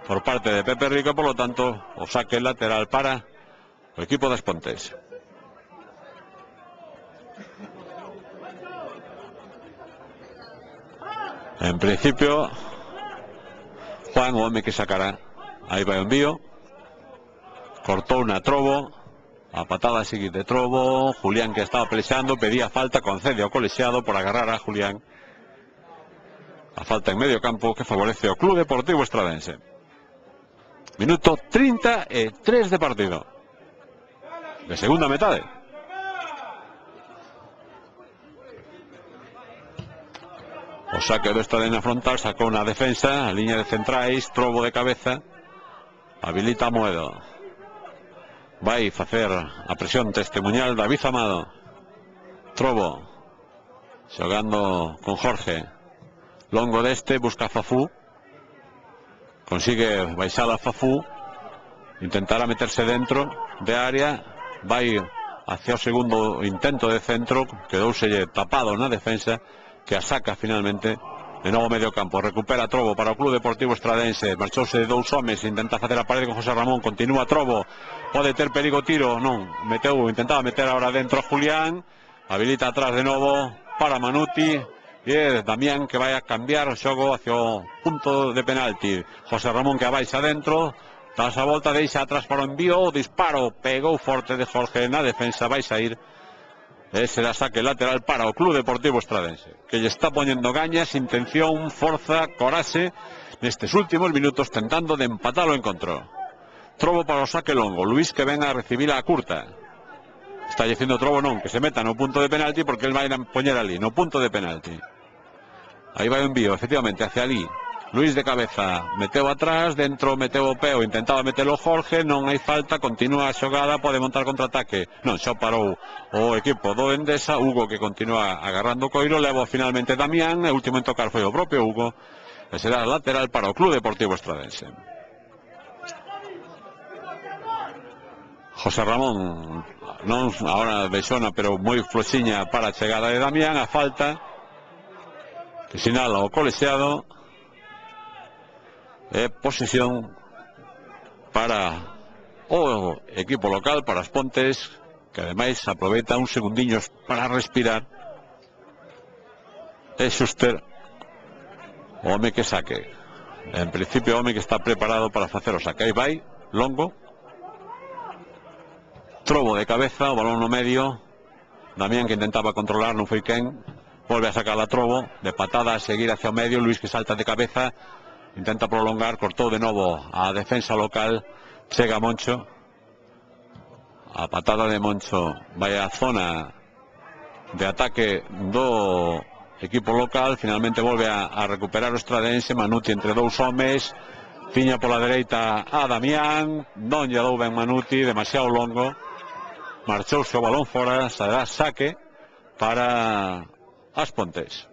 por parte de Pepe Rico, por lo tanto, o saque lateral para o equipo das Pontes. En principio, Juan, o home que sacará, aí vai o envío, cortou na Trobo, A patada a seguir de Trobo. Julián, que estaba peleando, pedía falta, concede ao colexiado por agarrar a Julián. A falta en medio campo que favorece ao Club Deportivo Estradense. Minuto 33 de partido. De segunda metade. O saque do Estradense frontal, sacou na defensa, a liña de centrais, Trobo de cabeza. Habilita a Moedo. Vai facer a presión testemunhal David Amado. Trobo xogando con Jorge. Longo deste, busca a Fafú. Consigue baixar a Fafú. Intentará meterse dentro de área. Vai hacia o segundo intento de centro. Quedouselle tapado na defensa, que a saca finalmente de novo medio campo. Recupera Trobo para o Club Deportivo Estradense. Marchouse de dous homes, intenta facer a parede con José Ramón. Continúa Trobo, pode ter perigo tiro, non, intentaba meter ahora dentro a Julián. Habilita atrás de novo para Manuti. E é Damián que vai a cambiar o xogo hacia o punto de penalti. José Ramón que abaixa dentro, das a volta, deixa atrás para o envío. O disparo pegou forte de Jorge na defensa, vai sair. E será saque lateral para o Club Deportivo Estradense, que lle está poñendo gañas, intención, forza, coraxe nestes últimos minutos, tentando de empatar o encontro. Trobo para o saque longo. Luís que ven a recibir a curta. Está dicindo Trobo non, que se meta no punto de penalti, porque el vai a poñer ali, no punto de penalti. Aí vai o envío, efectivamente, hacia ali. Luís de cabeza, meteu atrás, dentro meteu o peo, intentaba metelo Jorge, non hai falta, continúa a xogada, pode montar contraataque. Non, xa parou o equipo do Endesa. Hugo que continúa agarrando o coiro, levo finalmente Damián, e o último en tocar foi o propio Hugo, e será lateral para o Club Deportivo Estradense. José Ramón, non agora deixona, pero moi floxiña para a chegada de Damián. A falta que sinala o colexiado. Posesión para o equipo local, para as Pontes, que ademais aproveita uns segundiños para respirar. É Xuster o home que saque. En principio o home que está preparado para facer o saque. Aí vai, longo. Trobo de cabeza, o balón no medio. Damián que intentaba controlar, non foi quen. Volve a sacar a Trobo, de patada a seguir hacia o medio. Luís que salta de cabeza, intenta prolongar, cortou de novo a defensa local. Chega Moncho. A patada de Moncho vai a zona de ataque do equipo local. Finalmente volve a recuperar o Estradense. Manuti entre dous homes, tiña pola dereita a Damián, non lle dou ben Manuti, demasiado longo, marchouse o balón fora. Será saque para as Pontes.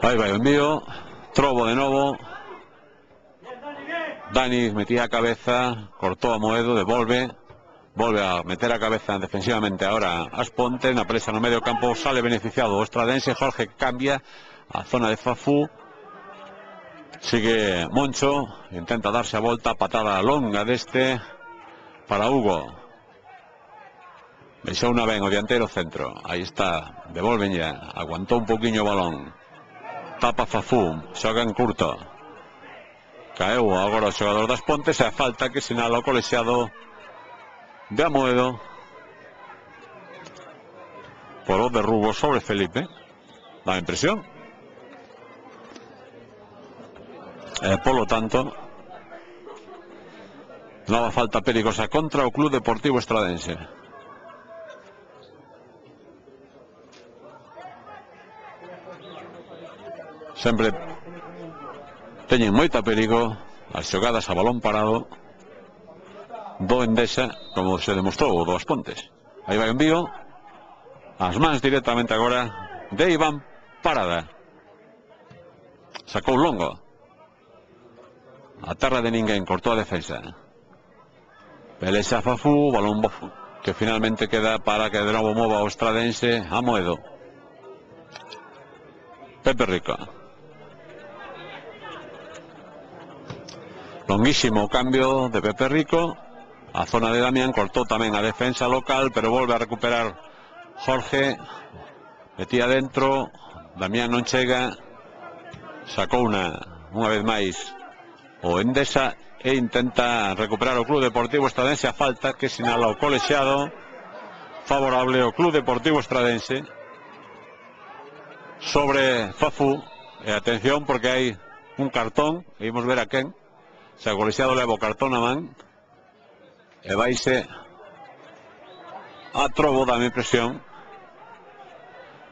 Aí vai o envío. Trobo de novo. Dani metía a cabeza, cortó a Moedo, devolve. Volve a meter a cabeza defensivamente ahora as Pontes. Na presa no medio campo sale beneficiado o Estradense. Jorge cambia a zona de Fafú. Sigue Moncho, intenta darse a volta, patada longa deste para Hugo. Deixou unha ben o dianteiro centro. Aí está, devolven ya. Aguantou un poquinho o balón. Tapa Fafú, xoga en curto. Caeu agora o xogador das Pontes, e a falta que sinala o colexiado de Amoedo por o derrubo sobre Felipe. Dá impresión. Polo tanto, nova falta perigosa contra o Club Deportivo Estradense. Sempre teñen moita perigo as xogadas a balón parado do Endesa, como se demostrou o das Pontes. Aí vai o envío, as mans directamente agora de Iván Parada. Sacou longo, a terra de ninguén, cortou a defensa. Pelexa Fafú, balón que finalmente queda para que de novo mova o Estradense a Moedo. Pepe Rico. Longuísimo cambio de Pepe Rico. A zona de Damián, cortou tamén a defensa local, pero volve a recuperar Jorge. Metía dentro, Damián non chega. Sacou unha vez máis o Endesa e intenta recuperar o Club Deportivo Estradense a falta que sinala o colexiado favorable ao Club Deportivo Estradense sobre Fafú. E atención porque hai un cartón, e imos ver a quen. Se o colexiado leva o cartón a man e vaise a trobo, dame impresión,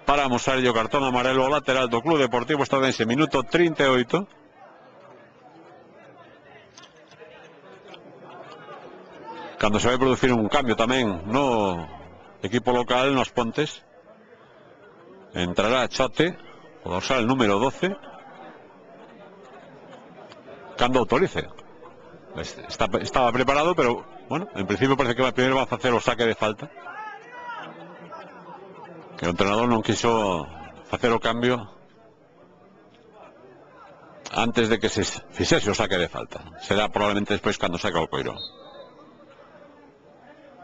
para amosarlle o cartón amarelo ao lateral do Club Deportivo Estradense, minuto 38. Cando se vai producir un cambio tamén no equipo local, nos Pontes, entrará Chote, o dorsal número 12, cando autorice. Estaba preparado, pero, bueno, en principio parece que primeiro va a facer o saque de falta. Que o entrenador non quiso facer o cambio antes de que se fixese o saque de falta. Será probablemente despois cando saca o coiro.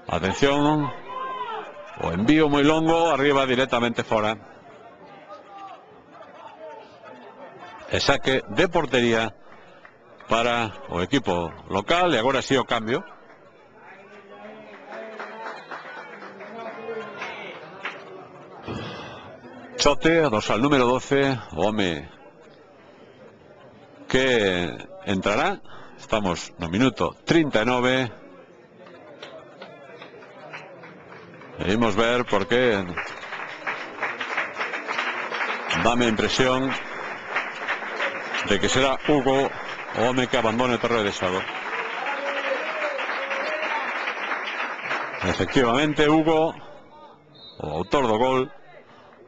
Atención, o envío moi longo, arriba directamente fora. E saque de portería para o equipo local, e agora sí o cambio. Chote, dorsal número 12, o home que entrará. Estamos no minuto 39. Debemos ver porque dame impresión de que será Hugo o home que abandone o terreo de xogo. Efectivamente, Hugo, o autor do gol,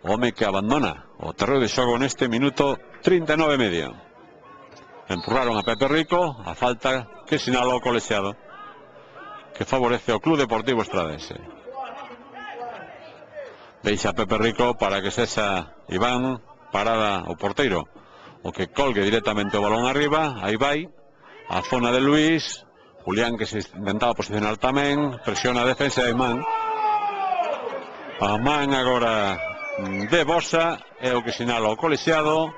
o home que abandona o terreo de xogo neste minuto 39 e medio. Empurraron a Pepe Rico, a falta que sinala o colexiado, que favorece ao Club Deportivo Estradense. Deixa a Pepe Rico para que sexa Iván parada o porteiro, o que colgue directamente o balón arriba. Aí vai a zona de Luís, Julián que se intentaba posicionar tamén, presiona a defensa de Man. A man agora de Bosa é o que sinala o colexiado.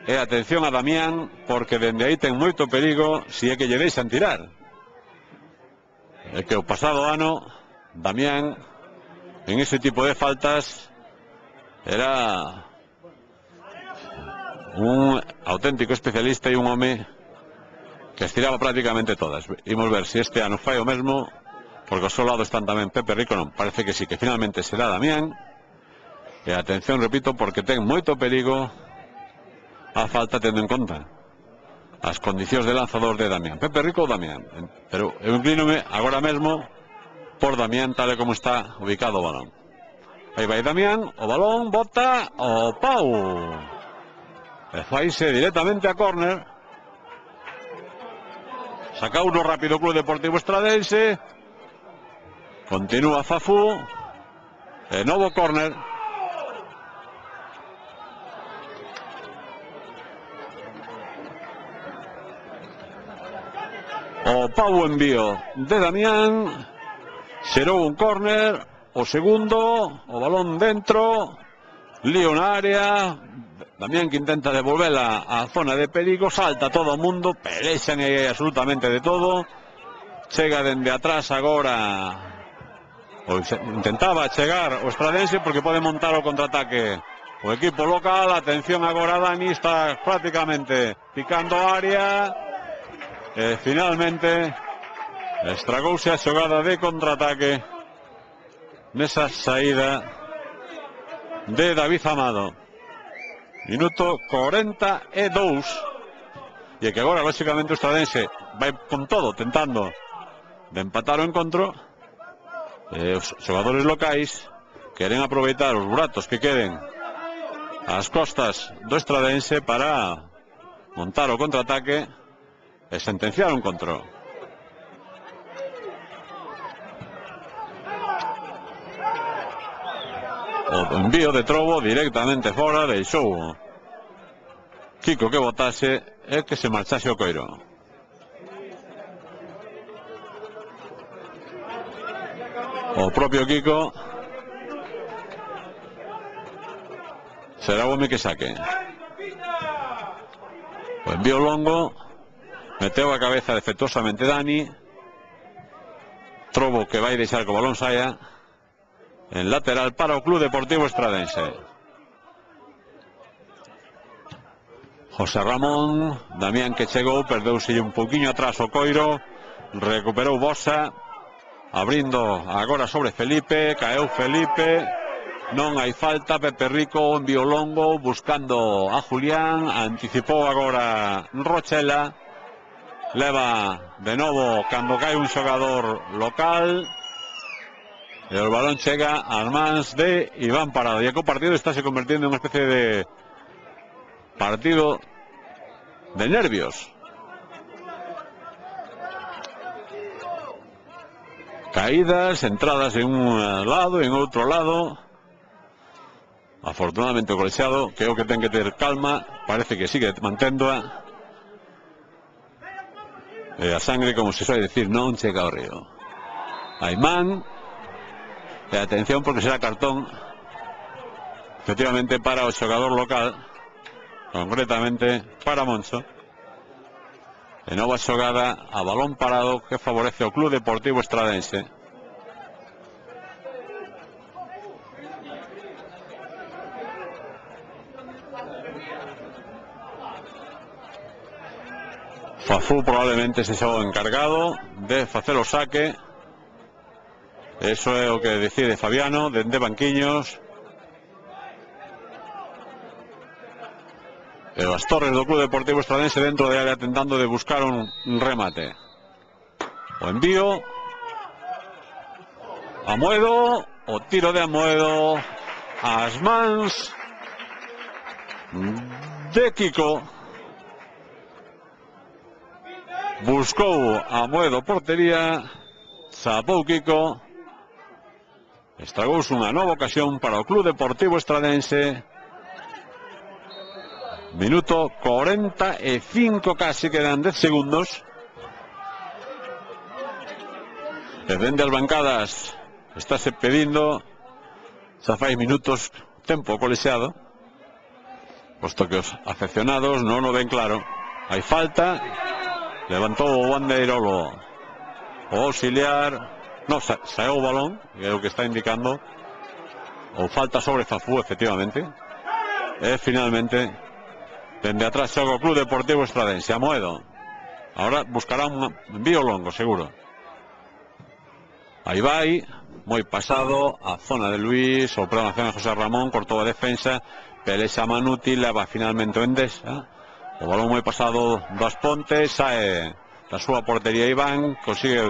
E atención a Damián, porque dende aí ten moito perigo se é que lle deixan tirar. É que o pasado ano Damián en ese tipo de faltas era un auténtico especialista e un home que as tiraba prácticamente todas. Imos ver se este ano fai o mesmo, porque ao seu lado están tamén Pepe Rico. Non, parece que sí, que finalmente será Damián. E atención, repito, porque ten moito perigo a falta, tendo en conta as condicións de lanzador de Damián. Pepe Rico ou Damián, pero eu inclínome agora mesmo por Damián, tal e como está ubicado o balón. Aí vai Damián, o balón bota o pau e faise directamente a córner. Saca uno rápido Club Deportivo Estradense, continúa Fafú e novo córner. O pau envío de Damián, xerou un córner, o segundo, o balón dentro, lío na área, Damián que intenta devolverla á zona de perigo, salta todo o mundo, pelexan absolutamente de todo, chega dende atrás agora, intentaba chegar o Estradense porque pode montar o contraataque o equipo local. Atención agora, Dani está prácticamente picando a área. E finalmente estragouse a xogada de contraataque nesa saída de David Amado. Minuto 42. E que agora, lógicamente, o Estradense vai con todo tentando de empatar o encontro. Os xogadores locais queren aproveitar os buratos que queden ás costas do Estradense para montar o contraataque e sentenciar un control. O envío de Trobo directamente fora, deixou Kiko que botase e que se marchase o coiro. O propio Kiko será o home que saque. O envío longo meteu a cabeza defectuosamente Dani. Trobo que vai deixar que o balón saia en lateral para o Club Deportivo Estradense. José Ramón, Damián que chegou, perdeuse un pouquiño atrás o coiro, recuperou Bosa, abrindo agora sobre Felipe, caeu Felipe, non hai falta, Pepe Rico envío longo, buscando a Julián, anticipou agora Rochela, leva de novo cando cae un xogador local, e o balón chega ás mans de Iván Parado, e o partido está se convertindo en unha especie de partido de nervios. Caídas, entradas en un lado, en outro lado. Afortunadamente o colexiado, que é o que ten que ter calma, parece que sigue manténdoa. E a sangre, como se suele decir, non chega ao río. Hai man, e atención porque será cartón, efectivamente, para o xogador local, concretamente para Moncho. E nova xogada a balón parado que favorece o Club Deportivo Estradense. Fafú probablemente se xa o encargado de facer o saque. Eso é o que decide Fabiano dende banquiños. E as torres do Club Deportivo Estradense dentro de área tentando de buscar un remate. O envío Amoedo, o tiro de Amoedo ás mans de Kiko. Buscou Amoedo portería, chapou Kiko, estragouse unha nova ocasión para o Club Deportivo Estradense. Minuto 45, casi quedan 10 segundos. E dende as bancadas estáse pedindo, xa fai minutos, tempo colexiado, posto que os afeccionados non o ven claro. Hai falta, levantou o bandeirolo o auxiliar, non, saeu o balón, que é o que está indicando, ou falta sobre Fafú, efectivamente. E finalmente dende atrás xoga o Club Deportivo Estradense. Amoedo ahora buscará un envío longo, seguro. Aí vai, moi pasado a zona de Luis, o programación de José Ramón, cortou a defensa, pelexa Manuti, leva finalmente o Endesa, o balón moi pasado das Pontes, sae da súa portería Iván, consigue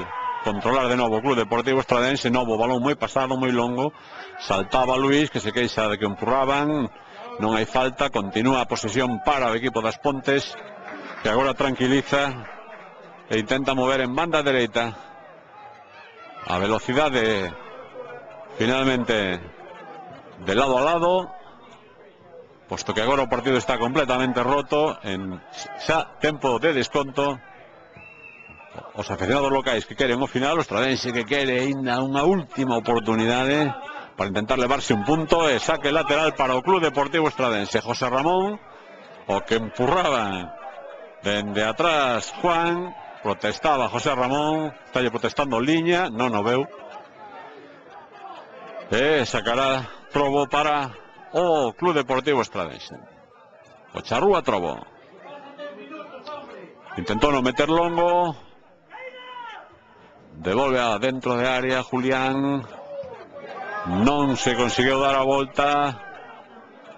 controlar de novo o Club Deportivo Estradense, novo balón moi pasado, moi longo, saltaba Luis, que se queixa de que empurraban. Non hai falta, continúa a posesión para o equipo das Pontes, que agora tranquiliza e intenta mover en banda dereita. A velocidade finalmente de lado a lado, posto que agora o partido está completamente roto, en xa tempo de desconto. Os aficionados locais que queren o final, o Estradense que quere ainda unha última oportunidade para intentar levarse un punto, e saque lateral para o Club Deportivo Estradense. José Ramón, o que empurraba dende atrás Juan, protestaba José Ramón, estalle protestando liña, non o veu, e sacará Trobo para o Club Deportivo Estradense. O charrúa Trobo, intentou non meter longo, devolve a dentro de área Julián, non se conseguiu dar a volta,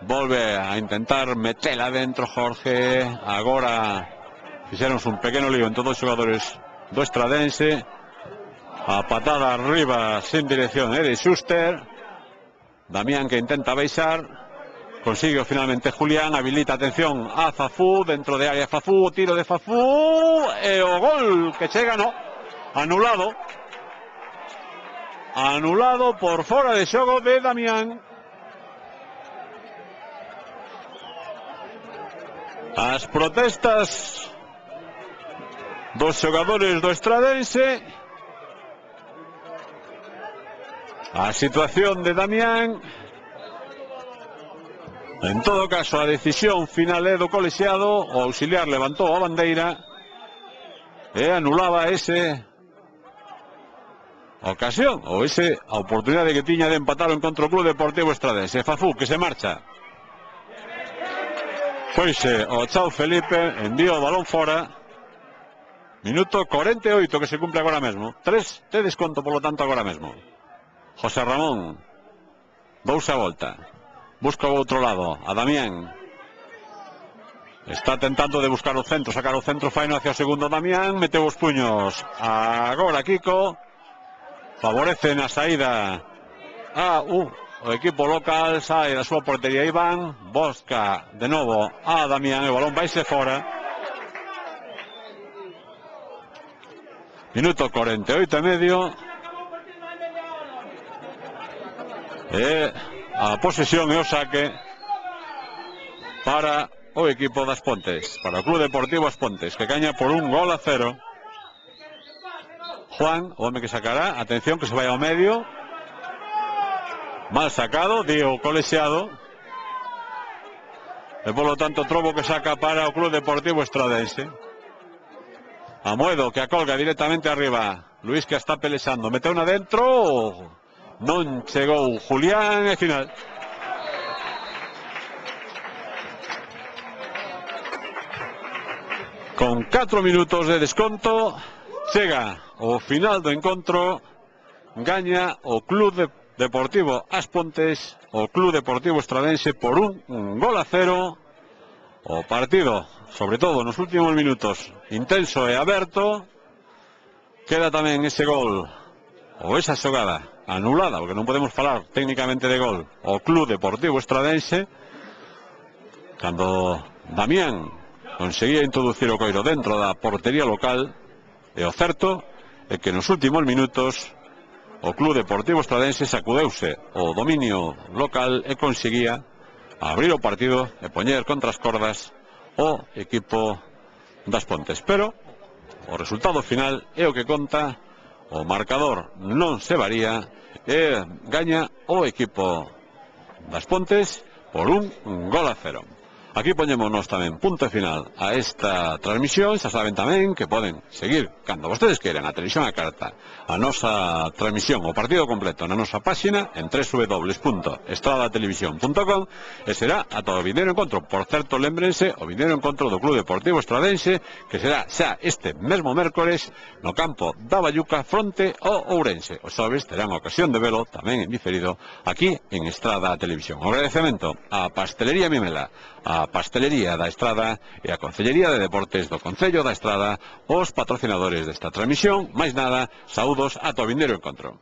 volve a intentar metela dentro Jorge. Agora fixeronse un pequeno lío en todos os xogadores do Estradense. A patada arriba sin dirección é de Schuster. Damián que intenta baixar, consigue finalmente Julián, habilita, atención, a Fafú, dentro de área Fafú, o tiro de Fafú, e o gol que chega, no, anulado. Anulado por fora de xogo de Damián. As protestas dos xogadores do Estradense, a situación de Damián. En todo caso, a decisión final é do colexiado. O auxiliar levantou a bandeira e anulaba ese ocasión, ou ese a oportunidade que tiña de empatar o encontro Club Deportivo Estradense. Fafú, que se marcha. Foise o chao Felipe, envía o balón fora. Minuto 48 que se cumple agora mesmo. 3 de desconto, polo tanto, agora mesmo. José Ramón, dous a volta. Busca o outro lado, a Damián. Está tentando de buscar o centro, sacar o centro, faino hacia o segundo Damián, meteu os puños. Agora Kiko. Favorece na saída o equipo local, sai da súa portería Iván, busca de novo a Damián, e o balón vaise fora. Minuto 48 e medio. E a posesión e o saque para o equipo das Pontes, para o Club Deportivo As Pontes, que gaña por 1-0. Juan, o home que sacará, atención que se vai ao medio. Mal sacado, dio colexiado. E polo tanto Trobo que saca para o Club Deportivo Estradense. Amoedo que acolga directamente arriba. Luis que está pelexando, meteu na dentro. Non chegou Julián e final. Con 4 minutos de desconto chega o final do encontro. Gaña o Club Deportivo As Pontes, o Club Deportivo Estradense por 1-0. O partido, sobre todo nos últimos minutos, intenso e aberto. Queda tamén ese gol, ou esa xogada anulada, porque non podemos falar técnicamente de gol, o Club Deportivo Estradense, cando Damián conseguía introducir o coiro dentro da portería local. E o certo é que nos últimos minutos o Club Deportivo Estradense sacudeuse o dominio local e conseguía abrir o partido e poñer contra as cordas o equipo das Pontes. Pero o resultado final é o que conta, o marcador non se varía e gaña o equipo das Pontes por 1-0. Aquí poñémonos tamén punto final a esta transmisión. Xa saben tamén que poden seguir, cando vostedes queiran, a televisión a carta, a nosa transmisión, o partido completo, na nosa páxina en www.estradatelevision.com, e será ata o vindeiro encontro. Por certo, lémbrense, o vindeiro encontro do Club Deportivo Estradense, que será xa este mesmo mércores no campo da Bayuca fronte ao Ourense. Os xoves terán a ocasión de velo tamén en diferido aquí en Estrada Televisión. O agradecemento a Pastelería Mimela, a Pastelería da Estrada e a Concellería de Deportes do Concello da Estrada, os patrocinadores desta transmisión. Máis nada, saúdos ata o vindeiro encontro.